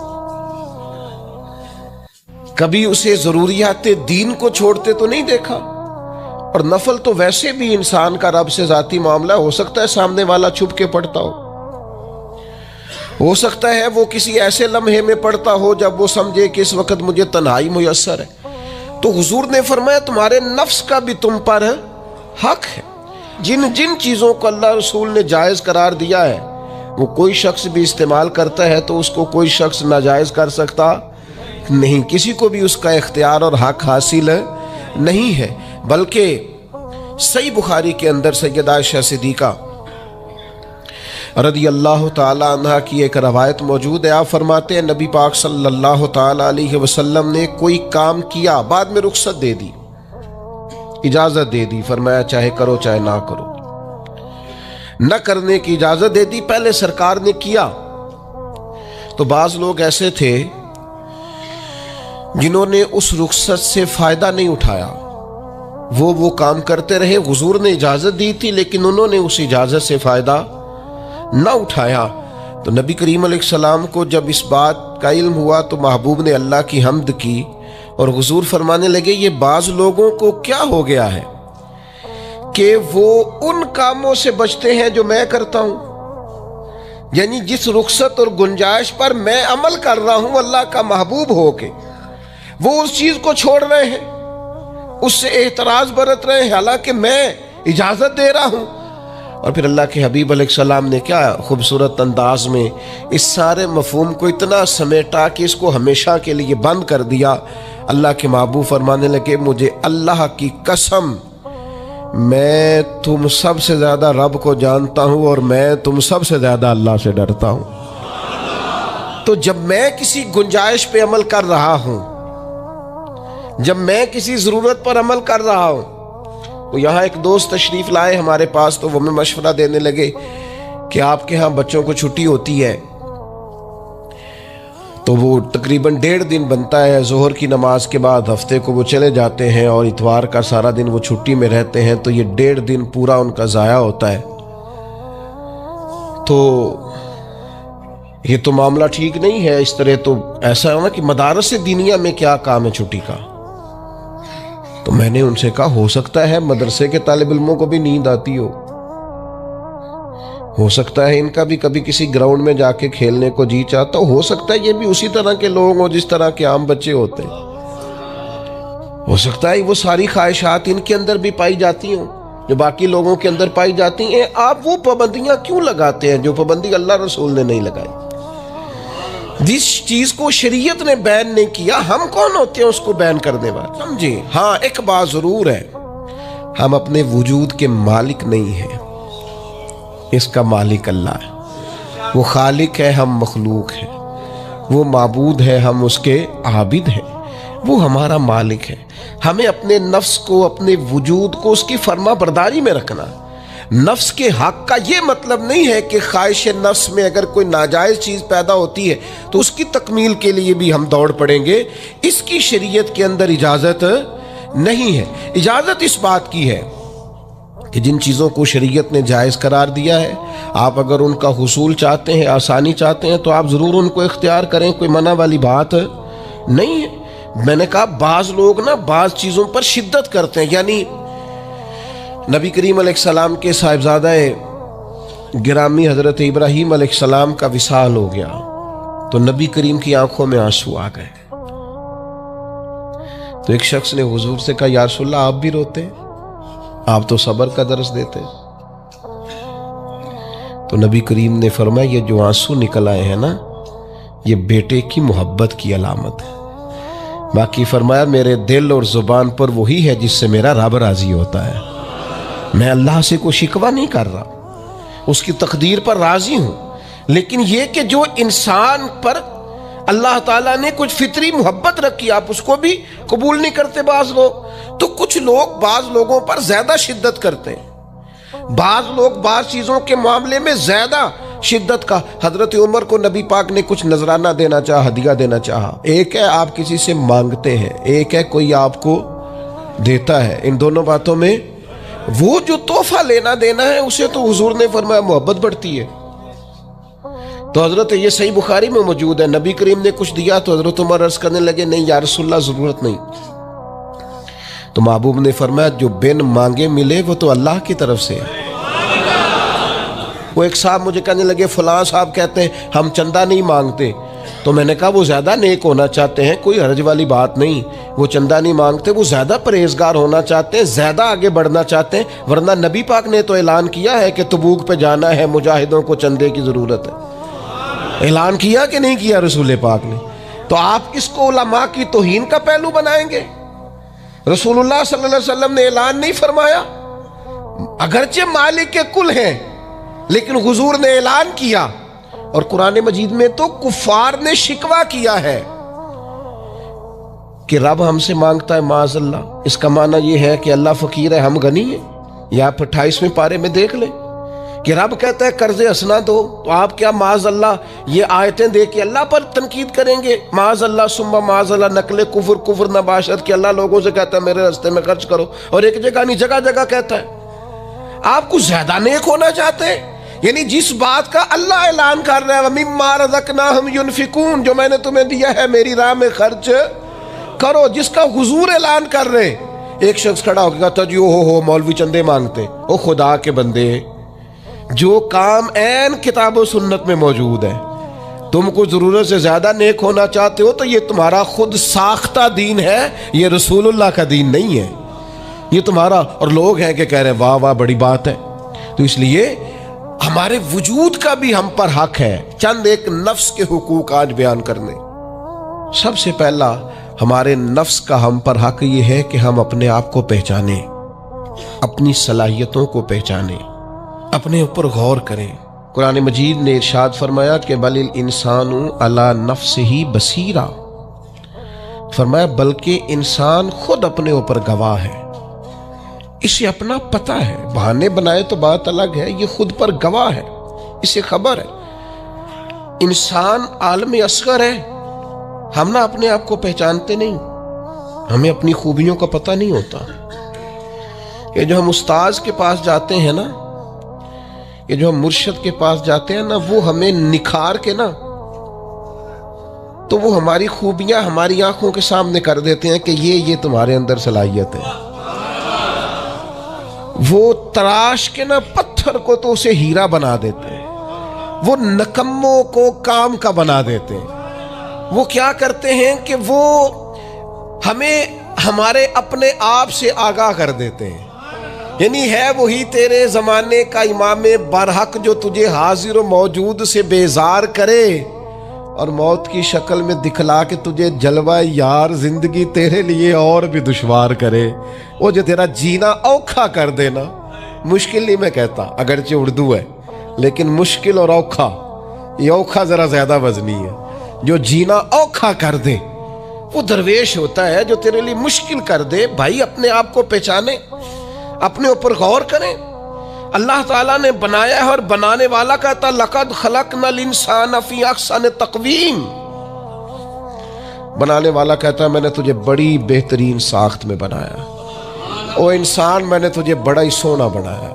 कभी उसे ज़रूरियात दीन को छोड़ते तो नहीं देखा? और नफल तो वैसे भी इंसान का रब से ज़ाती मामला, हो सकता है सामने वाला छुप के पढ़ता हो सकता है वो किसी ऐसे लम्हे में पढ़ता हो जब वो समझे कि इस वक्त मुझे तन्हाई मुयस्सर है। तो हुजूर ने फरमाया तुम्हारे नफ्स का भी तुम पर हक है। जिन जिन चीज़ों को अल्लाह रसूल ने जायज़ करार दिया है वो कोई शख्स भी इस्तेमाल करता है तो उसको कोई शख्स नाजायज़ कर सकता नहीं, किसी को भी उसका इख्तियार और हक हासिल नहीं है। बल्कि सही बुखारी के अंदर सैयदा आयशा सिद्दीक़ा रदी अल्लाह ताला अन्हा की एक रवायत मौजूद है। आप फरमाते हैं नबी पाक सल्लल्लाहु ताला अलैहि वसल्लम ने कोई काम किया, बाद में रुख्सत दे दी, इजाज़त दे दी, फरमाया चाहे करो चाहे ना करो, न करने की इजाज़त दे दी, पहले सरकार ने किया। तो बाज़ लोग ऐसे थे जिन्होंने उस रुख्सत से फ़ायदा नहीं उठाया, वो काम करते रहे। हुजूर ने इजाज़त दी थी लेकिन उन्होंने उस इजाज़त से फ़ायदा ना उठाया। तो नबी करीम अलैहिस्सलाम को जब इस बात का इल्म हुआ तो महबूब ने अल्लाह की हम्द की और हुजूर फरमाने लगे ये बाज़ लोगों को क्या हो गया है कि वो उन कामों से बचते हैं जो मैं करता हूँ, यानी जिस रुख्सत और गुंजाइश पर मैं अमल कर रहा हूँ अल्लाह का महबूब हो के, वो उस चीज़ को छोड़ रहे हैं, उससे एतराज़ बरत रहे हैं, हालांकि मैं इजाज़त दे रहा हूँ। और फिर अल्लाह के हबीब अलैहिस्सलाम ने क्या खूबसूरत अंदाज में इस सारे मफहूम को इतना समेटा कि इसको हमेशा के लिए बंद कर दिया। अल्लाह के महबूब फरमाने लगे मुझे अल्लाह की कसम, मैं तुम सबसे ज़्यादा रब को जानता हूँ और मैं तुम सबसे ज़्यादा अल्लाह से डरता हूँ। तो जब मैं किसी गुंजाइश पे अमल कर रहा हूँ, जब मैं किसी ज़रूरत पर अमल कर रहा हूँ, तो यहाँ एक दोस्त तशरीफ़ लाए हमारे पास, तो वो हमें मशवरा देने लगे कि आपके यहाँ बच्चों को छुट्टी होती है तो वो तकरीबन 1.5 दिन बनता है, ज़ोहर की नमाज के बाद हफ्ते को वो चले जाते हैं और इतवार का सारा दिन वो छुट्टी में रहते हैं, तो ये 1.5 दिन पूरा उनका ज़ाया होता है। तो ये तो मामला ठीक नहीं है। इस तरह तो ऐसा है ना कि मदारस दीनिया में क्या काम है छुट्टी का। तो मैंने उनसे कहा हो सकता है मदरसे के तालिब इल्मों को भी नींद आती हो सकता है इनका भी कभी किसी ग्राउंड में जाके खेलने को जी चाहता हो सकता है ये भी उसी तरह के लोग हों जिस तरह के आम बच्चे होते हैं, हो सकता है वो सारी ख्वाहिशात इनके अंदर भी पाई जाती हों जो बाकी लोगों के अंदर पाई जाती हैं। आप वो पाबंदियां क्यों लगाते हैं जो पाबंदी अल्लाह रसूल ने नहीं लगाई? जिस चीज को शरीयत ने बैन नहीं किया, हम कौन होते हैं उसको बैन करने वाले? समझे? हाँ, एक बात जरूर है, हम अपने वजूद के मालिक नहीं हैं, इसका मालिक अल्लाह है। वो खालिक है, हम मखलूक हैं। वो माबूद है, हम उसके आबिद हैं, वो हमारा मालिक है। हमें अपने नफ्स को, अपने वजूद को उसकी फर्मा बरदारी में रखना। नफ्स के हक का ये मतलब नहीं है कि ख्वाहिश नफ्स में अगर कोई नाजायज़ चीज़ पैदा होती है तो उसकी तकमील के लिए भी हम दौड़ पड़ेंगे। इसकी शरीयत के अंदर इजाज़त नहीं है। इजाज़त इस बात की है कि जिन चीज़ों को शरीयत ने जायज़ करार दिया है, आप अगर उनका हुसूल चाहते हैं, आसानी चाहते हैं, तो आप ज़रूर उनको इख्तियार करें, कोई मना वाली बात नहीं है। मैंने कहा बाज़ लोग ना बाज़ चीज़ों पर शिद्दत करते हैं। यानी नबी करीम अलैहिस्सलाम के साहिबजादा गिरामी हज़रत इब्राहीम अलैहिस्सलाम का विसाल हो गया तो नबी करीम की आंखों में आंसू आ गए। तो एक शख्स ने हुजूर से कहा, या रसूलल्लाह आप भी रोते, आप तो सब्र का दर्स देते। तो नबी करीम ने फरमाया, ये जो आंसू निकल आए हैं ना, ये बेटे की मोहब्बत की अलामत है। बाकी फरमाया, मेरे दिल और जुबान पर वही है जिससे मेरा रब राजी होता है। मैं अल्लाह से कोई शिकवा नहीं कर रहा, उसकी तकदीर पर राजी हूं। लेकिन यह कि जो इंसान पर अल्लाह ताला ने कुछ फितरी मोहब्बत रखी, आप उसको भी कबूल नहीं करते बाज लोग। तो कुछ लोग बाज लोगों पर ज्यादा शिद्दत करते हैं, बाज लोग बाज चीजों के मामले में ज्यादा शिद्दत का। हजरत उमर को नबी पाक ने कुछ नजराना देना चाहा, हदिया देना चाहा। एक है आप किसी से मांगते हैं, एक है कोई आपको देता है। इन दोनों बातों में वो जो तोहफा लेना देना है, उसे तो हुजूर ने फरमाया मोहब्बत बढ़ती है। तो हजरत ये सही बुखारी में मौजूद है, नबी करीम ने कुछ दिया तो हजरत उमर अर्ज करने लगे, नहीं या रसूलल्लाह जरूरत नहीं। तो महबूब ने फरमाया, जो बिन मांगे मिले वो तो अल्लाह की तरफ से है। वो एक साहब मुझे कहने लगे, फलां साहब कहते हैं हम चंदा नहीं मांगते। तो मैंने कहा वो ज़्यादा नेक होना चाहते हैं, कोई हर्ज वाली बात नहीं। वो चंदा नहीं मांगते, वो ज़्यादा परहेजगार होना चाहते हैं, ज़्यादा आगे बढ़ना चाहते हैं। वरना नबी पाक ने तो ऐलान किया है कि तबूक पे जाना है, मुजाहिदों को चंदे की ज़रूरत है। ऐलान किया कि नहीं किया रसूल पाक ने? तो आप इसको उलमा की तौहीन का पहलू बनाएंगे? रसूलुल्लाह सल्लल्लाहु अलैहि वसल्लम ने ऐलान नहीं फरमाया? अगरचे मालिक के कुल हैं, लेकिन हुजूर ने ऐलान किया। और कुरान मजीद में तो कुफार ने शिकवा किया है कि रब हमसे मांगता है माज़अल्लाह। इसका माना यह है कि अल्लाह फकीर है, हम गनी हैं। या आप 28वें पारे में देख लें कि रब कहता है कर्ज़े हसना दो, तो आप क्या माज़अल्लाह ये आयतें दे के अल्लाह पर तनकीद करेंगे? माज़अल्लाह सुम्मा माज़अल्लाह, नकले कुफर कुफर नबाशत कि अल्लाह लोगों से कहता है मेरे रास्ते में खर्च करो, और एक जगह नहीं जगह जगह कहता है। आप कुछ ज्यादा नेक होना चाहते हैं? यानी जिस बात का अल्लाह ऐलान कर रहा है, मिम्मा रज़क़नाहुम युनफिकून, जो मैंने तुम्हें दिया है मेरी राह में खर्च करो, जिसका हुजूर ऐलान कर रहे। एक शख्स खड़ा होकर कहता जी हो मौलवी चंदे मांगते। ओ खुदा के बंदे, जो काम ऐन किताब और सुन्नत में मौजूद है, तुमको जरूरत से ज्यादा नेक होना चाहते हो तो ये तुम्हारा खुद साख्ता दीन है, ये रसूलुल्लाह का दीन नहीं है, ये तुम्हारा। और लोग हैं कि कह रहे वाह वाह बड़ी बात है। तो इसलिए हमारे वजूद का भी हम पर हक है। चंद एक नफ्स के हुकूक आज बयान करने। सबसे पहला हमारे नफ्स का हम पर हक ये है कि हम अपने आप को पहचाने, अपनी सलाहियतों को पहचाने, अपने ऊपर गौर करें। कुरान मजीद ने इरशाद फरमाया कि बलिल इंसानु अला नफ्सिही बसीरा, फरमाया बल्कि इंसान खुद अपने ऊपर गवाह है, इसे अपना पता है। बहाने बनाए तो बात अलग है, ये खुद पर गवाह है, इसे खबर है। इंसान आलम असगर है, हम ना अपने आप को पहचानते नहीं, हमें अपनी खूबियों का पता नहीं होता। ये जो हम उस्ताज के पास जाते हैं ना, ये जो हम मुर्शिद के पास जाते हैं ना, वो हमें निखार के ना, तो वो हमारी खूबियां हमारी आंखों के सामने कर देते हैं कि ये तुम्हारे अंदर सलाहियत है। वो तराश के ना पत्थर को तो उसे हीरा बना देते हैं, वो नकम्मों को काम का बना देते हैं। वो क्या करते हैं कि वो हमें हमारे अपने आप से आगाह कर देते हैं। यानी है वही तेरे जमाने का इमाम बरहक जो तुझे हाजिर और मौजूद से बेजार करे और मौत की शक्ल में दिखला के तुझे जलवा यार जिंदगी तेरे लिए और भी दुश्वार करे। वो जो तेरा जीना औखा कर देना, मुश्किल नहीं मैं कहता, अगरचे उर्दू है, लेकिन मुश्किल और औखा, ये औखा जरा ज्यादा वजनी है। जो जीना औखा कर दे। वो दरवेश होता है जो तेरे लिए मुश्किल कर दे। भाई अपने आप को पहचाने, अपने ऊपर गौर करें। अल्लाह ताला ने बनाया है और बनाने वाला कहता लक़द खलक़नल इंसान फ़ी अहसन तक़वीम। बनाने वाला कहता है मैंने तुझे बड़ी बेहतरीन साख्त में बनाया। ओ इंसान, मैंने तुझे बड़ा ही सोना बनाया।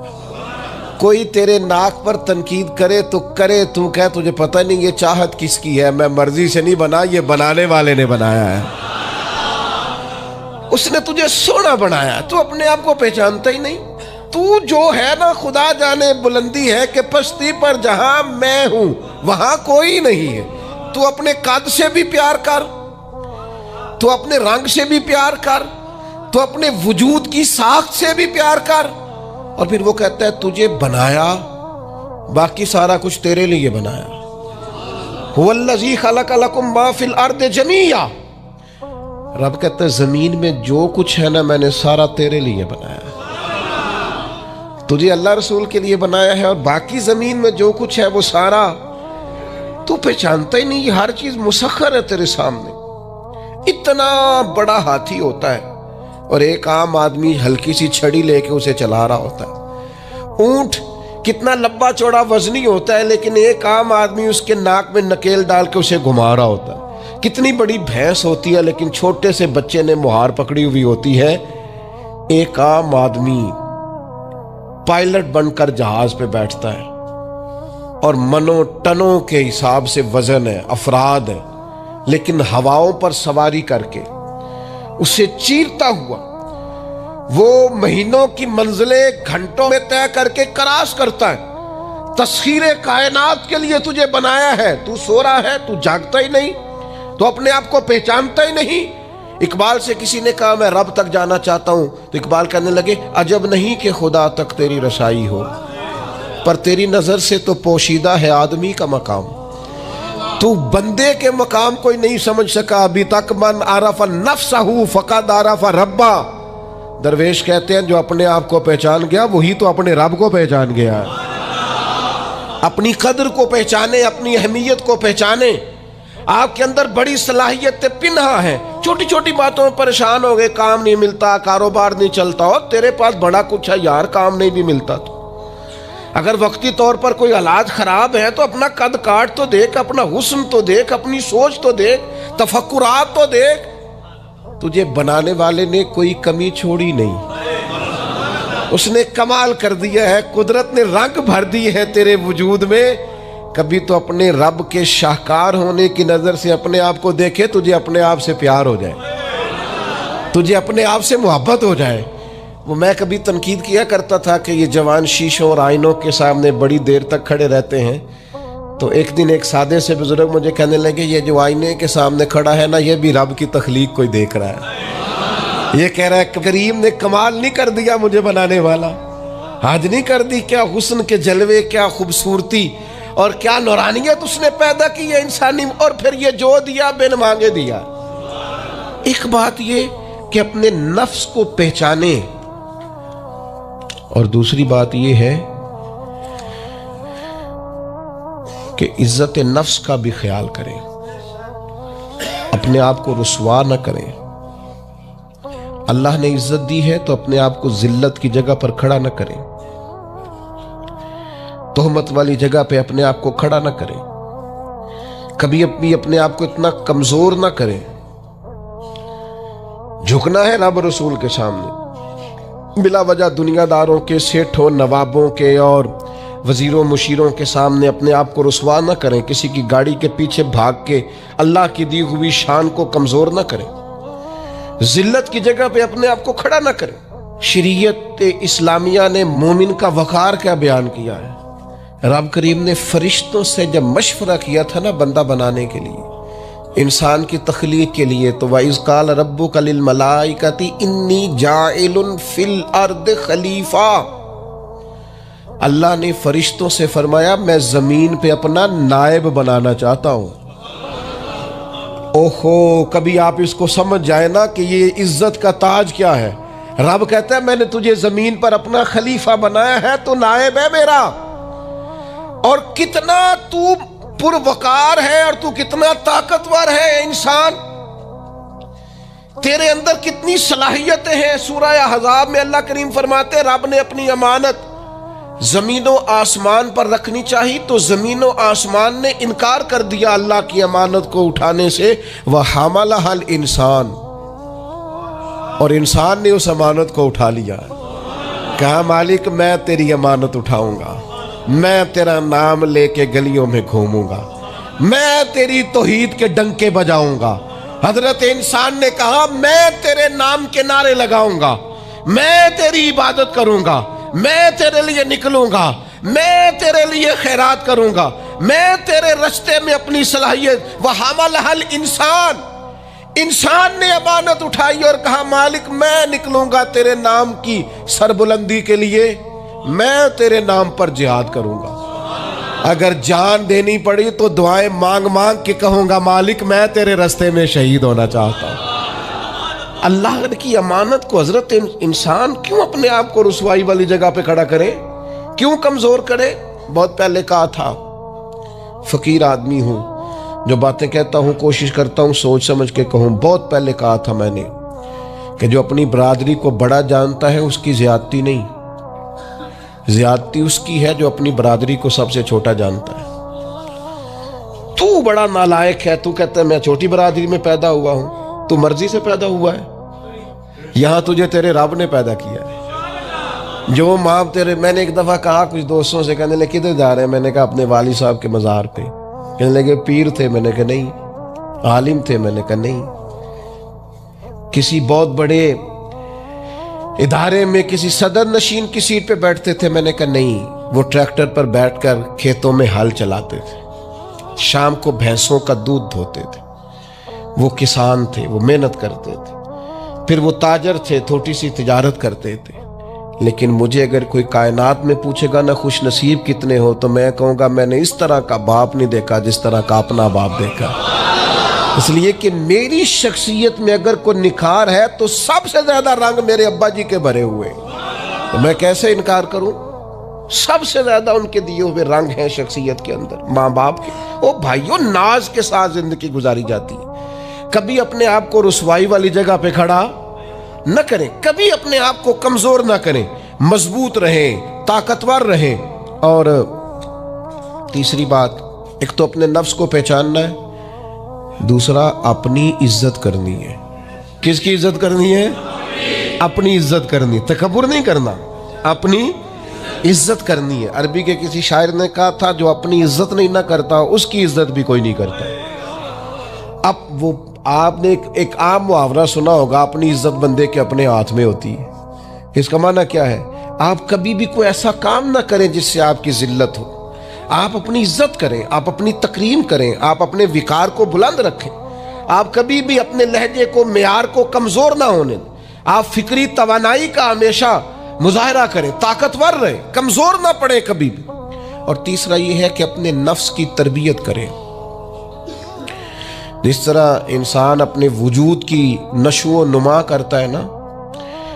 कोई तेरे नाक पर तनकीद करे तो करे, तू कह तुझे पता नहीं ये चाहत किसकी है, मैं मर्जी से नहीं बना, ये बनाने वाले ने बनाया है। उसने तुझे सोना बनाया, तू अपने आप को पहचानता ही नहीं। तू जो है ना, खुदा जाने बुलंदी है कि पश्ती पर जहां मैं हूं वहां कोई नहीं है। तू अपने कद से भी प्यार कर, तू अपने रंग से भी प्यार कर, तू अपने वजूद की साख्त से भी प्यार कर। और फिर वो कहता है तुझे बनाया, बाकी सारा कुछ तेरे लिए बनाया। हुवल्लज़ी खलक़ लकुम मा फिल अर्दि जमीया। रब कहता है जमीन में जो कुछ है ना, मैंने सारा तेरे लिए बनाया। तुझे अल्लाह रसूल के लिए बनाया है, और बाकी जमीन में जो कुछ है वो सारा तू पहचानता ही नहीं। हर चीज मुसख्खर है तेरे सामने। इतना बड़ा हाथी होता है और एक आम आदमी हल्की सी छड़ी लेके उसे चला रहा होता है। ऊंट कितना लंबा चौड़ा वजनी होता है, लेकिन एक आम आदमी उसके नाक में नकेल डाल के उसे घुमा रहा होता है। कितनी बड़ी भैंस होती है, लेकिन छोटे से बच्चे ने मुहार पकड़ी हुई होती है। एक आम आदमी पायलट बनकर जहाज पे बैठता है और मनो टनों के हिसाब से वजन है, अफराद है, लेकिन हवाओं पर सवारी करके उसे चीरता हुआ वो महीनों की मंजिलें घंटों में तय करके क्रॉस करता है। तस्खीरे कायनात के लिए तुझे बनाया है, तू सो रहा है, तू जागता ही नहीं, तो अपने आप को पहचानता ही नहीं। इकबाल से किसी ने कहा मैं रब तक जाना चाहता हूं, तो इकबाल कहने लगे अजब नहीं कि खुदा तक तेरी रसाई हो, पर तेरी नजर से तो पोशीदा है आदमी का मकाम। तू बंदे के मकाम को ही नहीं समझ सका अभी तक। मन आरफ़ा नफ्सहू फ़क़द आरफ़ा रब्बा। दरवेश कहते हैं जो अपने आप को पहचान गया वही तो अपने रब को पहचान गया। अपनी कदर को पहचाने, अपनी अहमियत को पहचाने। आपके अंदर बड़ी सलाहियत पिन्हा है। छोटी छोटी बातों में परेशान हो गए, काम नहीं मिलता, कारोबार नहीं चलता, और तेरे पास बड़ा कुछ है यार, काम नहीं भी मिलता। तो अगर वक्ती तौर पर कोई हालात खराब है तो अपना कद काट तो देख, अपना हुस्न तो देख, अपनी सोच तो देख, तफक्कुरात तो देख। तुझे बनाने वाले ने कोई कमी छोड़ी नहीं, उसने कमाल कर दिया है। कुदरत ने रंग भर दी है तेरे वजूद में। कभी तो अपने रब के शाहकार होने की नजर से अपने आप को देखे, तुझे अपने आप से प्यार हो जाए, तुझे अपने आप से मोहब्बत हो जाए। वो मैं कभी तनकीद किया करता था कि ये जवान शीशों और आईनों के सामने बड़ी देर तक खड़े रहते हैं। तो एक दिन एक सादे से बुजुर्ग मुझे कहने लगे ये जो आईने के सामने खड़ा है ना, ये भी रब की तख्लीक कोई देख रहा है। ये कह रहा है करीम ने कमाल नहीं कर दिया मुझे बनाने वाला, हद नहीं कर दी। क्या हुस्न के जलवे, क्या खूबसूरती और क्या नूरानियत उसने पैदा की है इंसानी। और फिर ये जो दिया बिन मांगे दिया। एक बात ये कि अपने नफ्स को पहचाने, और दूसरी बात यह है कि इज्जत नफ्स का भी ख्याल करें, अपने आप को रुसवा न करें। अल्लाह ने इज्जत दी है तो अपने आप को जिल्लत की जगह पर खड़ा न करें, तोहमत वाली जगह पे अपने आप को खड़ा न करें, कभी अपने आप को इतना कमजोर ना करें। झुकना है रब रसूल के सामने, बिला वजह दुनियादारों के, सेठों, नवाबों के और वजीरों मुशीरों के सामने अपने आप को रुसवा न करें। किसी की गाड़ी के पीछे भाग के अल्लाह की दी हुई शान को कमजोर न करें, जिल्लत की जगह पे अपने आप को खड़ा न करें। शरीयत इस्लामिया ने मोमिन का वकार क्या बयान किया है। रब करीम ने फरिश्तों से जब मशवरा किया था ना बंदा बनाने के लिए, इंसान की तख्लीक के लिए, तो वाइज़ क़ाल रब्बुका लिल मलाइकति इन्नी जाइलुन फिल अर्द खलीफा। अल्लाह ने फरिश्तों से फरमाया मैं जमीन पे अपना नायब बनाना चाहता हूं। ओहो, कभी आप इसको समझ जाए ना कि ये इज्जत का ताज क्या है। रब कहता है मैंने तुझे जमीन पर अपना खलीफा बनाया है, तो नायब है मेरा। और कितना तू पुरवकार है और तू कितना ताकतवर है इंसान, तेरे अंदर कितनी सलाहियतें हैं। सूरह अहज़ाब में अल्लाह करीम फरमाते रब ने अपनी अमानत जमीनों आसमान पर रखनी चाहिए तो जमीनों आसमान ने इनकार कर दिया अल्लाह की अमानत को उठाने से। वह हमलहल इंसान, और इंसान ने उस अमानत को उठा लिया। कहा मालिक मैं तेरी अमानत उठाऊंगा, मैं तेरा नाम लेके गलियों में घूमूंगा, मैं तेरी तौहीद के डंके बजाऊंगा। हजरत इंसान ने कहा मैं तेरे नाम के नारे लगाऊंगा, मैं तेरी इबादत करूंगा, मैं तेरे लिए निकलूंगा, मैं तेरे लिए खैरात करूंगा, मैं तेरे रास्ते में अपनी सलाहियत। वह हमलहल इंसान, इंसान ने अमानत उठाई और कहा मालिक मैं निकलूंगा तेरे नाम की सरबुलंदी के लिए, मैं तेरे नाम पर जिहाद करूंगा। अगर जान देनी पड़ी तो दुआएं मांग मांग के कहूंगा मालिक मैं तेरे रास्ते में शहीद होना चाहता हूं। अल्लाह की अमानत को हजरत इंसान क्यों अपने आप को रुसवाई वाली जगह पे खड़ा करे, क्यों कमजोर करे। बहुत पहले कहा था, फकीर आदमी हूं, जो बातें कहता हूं कोशिश करता हूं सोच समझ के कहूं। बहुत पहले कहा था मैंने कि जो अपनी बरादरी को बड़ा जानता है उसकी ज्यादती नहीं, ज्यादती उसकी है जो अपनी बरादरी को सबसे छोटा जानता है। तू बड़ा नालायक है, तू कहता है मैं छोटी बरादरी में पैदा हुआ हूं, तू मर्जी से पैदा हुआ है, यहां तुझे तेरे रब ने पैदा किया है। जो माँ तेरे, मैंने एक दफा कहा कुछ दोस्तों से, कहने लगे किधर जा रहे हैं, मैंने कहा अपने वाली साहब के मज़ार पे। कहने लगे पीर थे, मैंने कहा नहीं। आलिम थे, मैंने कहा नहीं। किसी बहुत बड़े इदारे में किसी सदर नशीन की सीट पे बैठते थे, मैंने कहा नहीं। वो ट्रैक्टर पर बैठकर खेतों में हल चलाते थे, शाम को भैंसों का दूध धोते थे, वो किसान थे, वो मेहनत करते थे। फिर वो ताजर थे, छोटी सी तिजारत करते थे। लेकिन मुझे अगर कोई कायनात में पूछेगा ना खुश नसीब कितने हो, तो मैं कहूँगा मैंने इस तरह का बाप नहीं देखा जिस तरह का अपना बाप देखा। इसलिए कि मेरी शख्सियत में अगर कोई निखार है तो सबसे ज्यादा रंग मेरे अब्बा जी के भरे हुए, तो मैं कैसे इनकार करूं। सबसे ज्यादा उनके दिए हुए रंग हैं शख्सियत के अंदर, माँ बाप के। ओ भाइयों, नाज के साथ जिंदगी गुजारी जाती है। कभी अपने आप को रुसवाई वाली जगह पे खड़ा न करें, कभी अपने आप को कमजोर ना करें, मजबूत रहें, ताकतवर रहें। और तीसरी बात, एक तो अपने नफ्स को पहचानना है, दूसरा अपनी इज्जत करनी है। किसकी इज्जत करनी है? अपनी इज्जत करनी, तकब्बुर नहीं करना, अपनी इज्जत करनी है। अरबी के किसी शायर ने कहा था जो अपनी इज्जत नहीं ना करता उसकी इज्जत भी कोई नहीं करता। अब वो आपने एक आम मुहावरा सुना होगा, अपनी इज्जत बंदे के अपने हाथ में होती है। इसका माना क्या है? आप कभी भी कोई ऐसा काम ना करें जिससे आपकी जिल्लत हो। आप अपनी इज्जत करें, आप अपनी तकरीम करें, आप अपने विकार को बुलंद रखें। आप कभी भी अपने लहजे को, मेयार को कमजोर ना होने दें। आप फिक्री तवानाई का हमेशा मुजाहरा करें, ताकतवर रहें, कमजोर ना पड़े कभी भी। और तीसरा यह है कि अपने नफ्स की तरबियत करें। जिस तरह इंसान अपने वजूद की नशो नुमा करता है ना,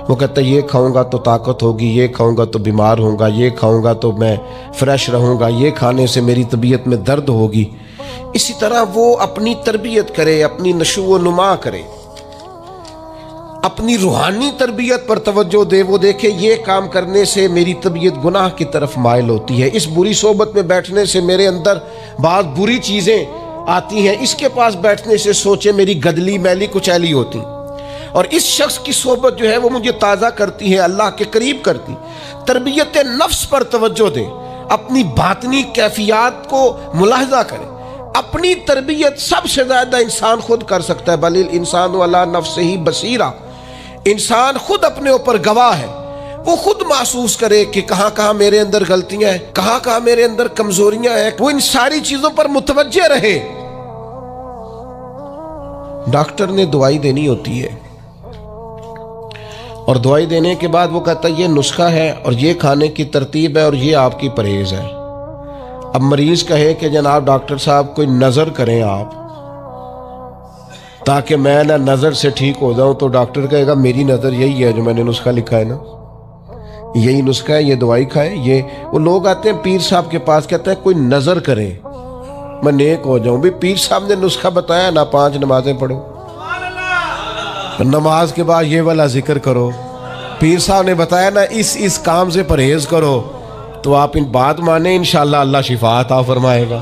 वो कहता है ये खाऊंगा तो ताकत होगी, ये खाऊंगा तो बीमार होऊंगा, ये खाऊंगा तो मैं फ्रेश रहूंगा, ये खाने से मेरी तबीयत में दर्द होगी। इसी तरह वो अपनी तरबियत करे, अपनी नशो नुमा करे, अपनी रूहानी तरबियत पर तवज्जो दे। वो देखे ये काम करने से मेरी तबीयत गुनाह की तरफ माइल होती है, इस बुरी सोबत में बैठने से मेरे अंदर बहुत बुरी चीज़ें आती हैं, इसके पास बैठने से सोचे मेरी गदली मैली कुचैली होती, और इस शख्स की सोबत जो है वो मुझे ताज़ा करती है, अल्लाह के करीब करती। तरबियत नफ्स पर तवज्जो दें, अपनी बातनी कैफियत को मुलाहजा करें। अपनी तरबियत सबसे ज़्यादा इंसान खुद कर सकता है। बलिल इंसान वाला नफ्सिही बसीरा, इंसान खुद अपने ऊपर गवाह है। वो खुद महसूस करे कि कहाँ कहाँ मेरे अंदर गलतियां हैं, कहाँ कहाँ मेरे अंदर कमजोरियां हैं। वो इन सारी चीज़ों पर मुतवज्जे रहे। डॉक्टर ने दवाई देनी होती है और दवाई देने के बाद वो कहता है ये नुस्खा है और ये खाने की तरतीब है और ये आपकी परहेज है। अब मरीज कहे कि जनाब डॉक्टर साहब कोई नज़र करें आप, ताकि मैं ना नज़र से ठीक हो जाऊं, तो डॉक्टर कहेगा मेरी नज़र यही है जो मैंने नुस्खा लिखा है ना, यही नुस्खा है, ये दवाई खाएं। ये वो लोग आते हैं पीर साहब के पास, कहते हैं कोई नज़र करें। मैं नेक हो जाऊं। भी पीर साहब ने नुस्खा बताया ना, 5 नमाजें पढ़ो, नमाज के बाद ये वाला जिक्र करो। पीर साहब ने बताया ना इस काम से परहेज करो, तो आप इन बात माने, इंशाअल्लाह अल्लाह शिफा अता फरमाएगा।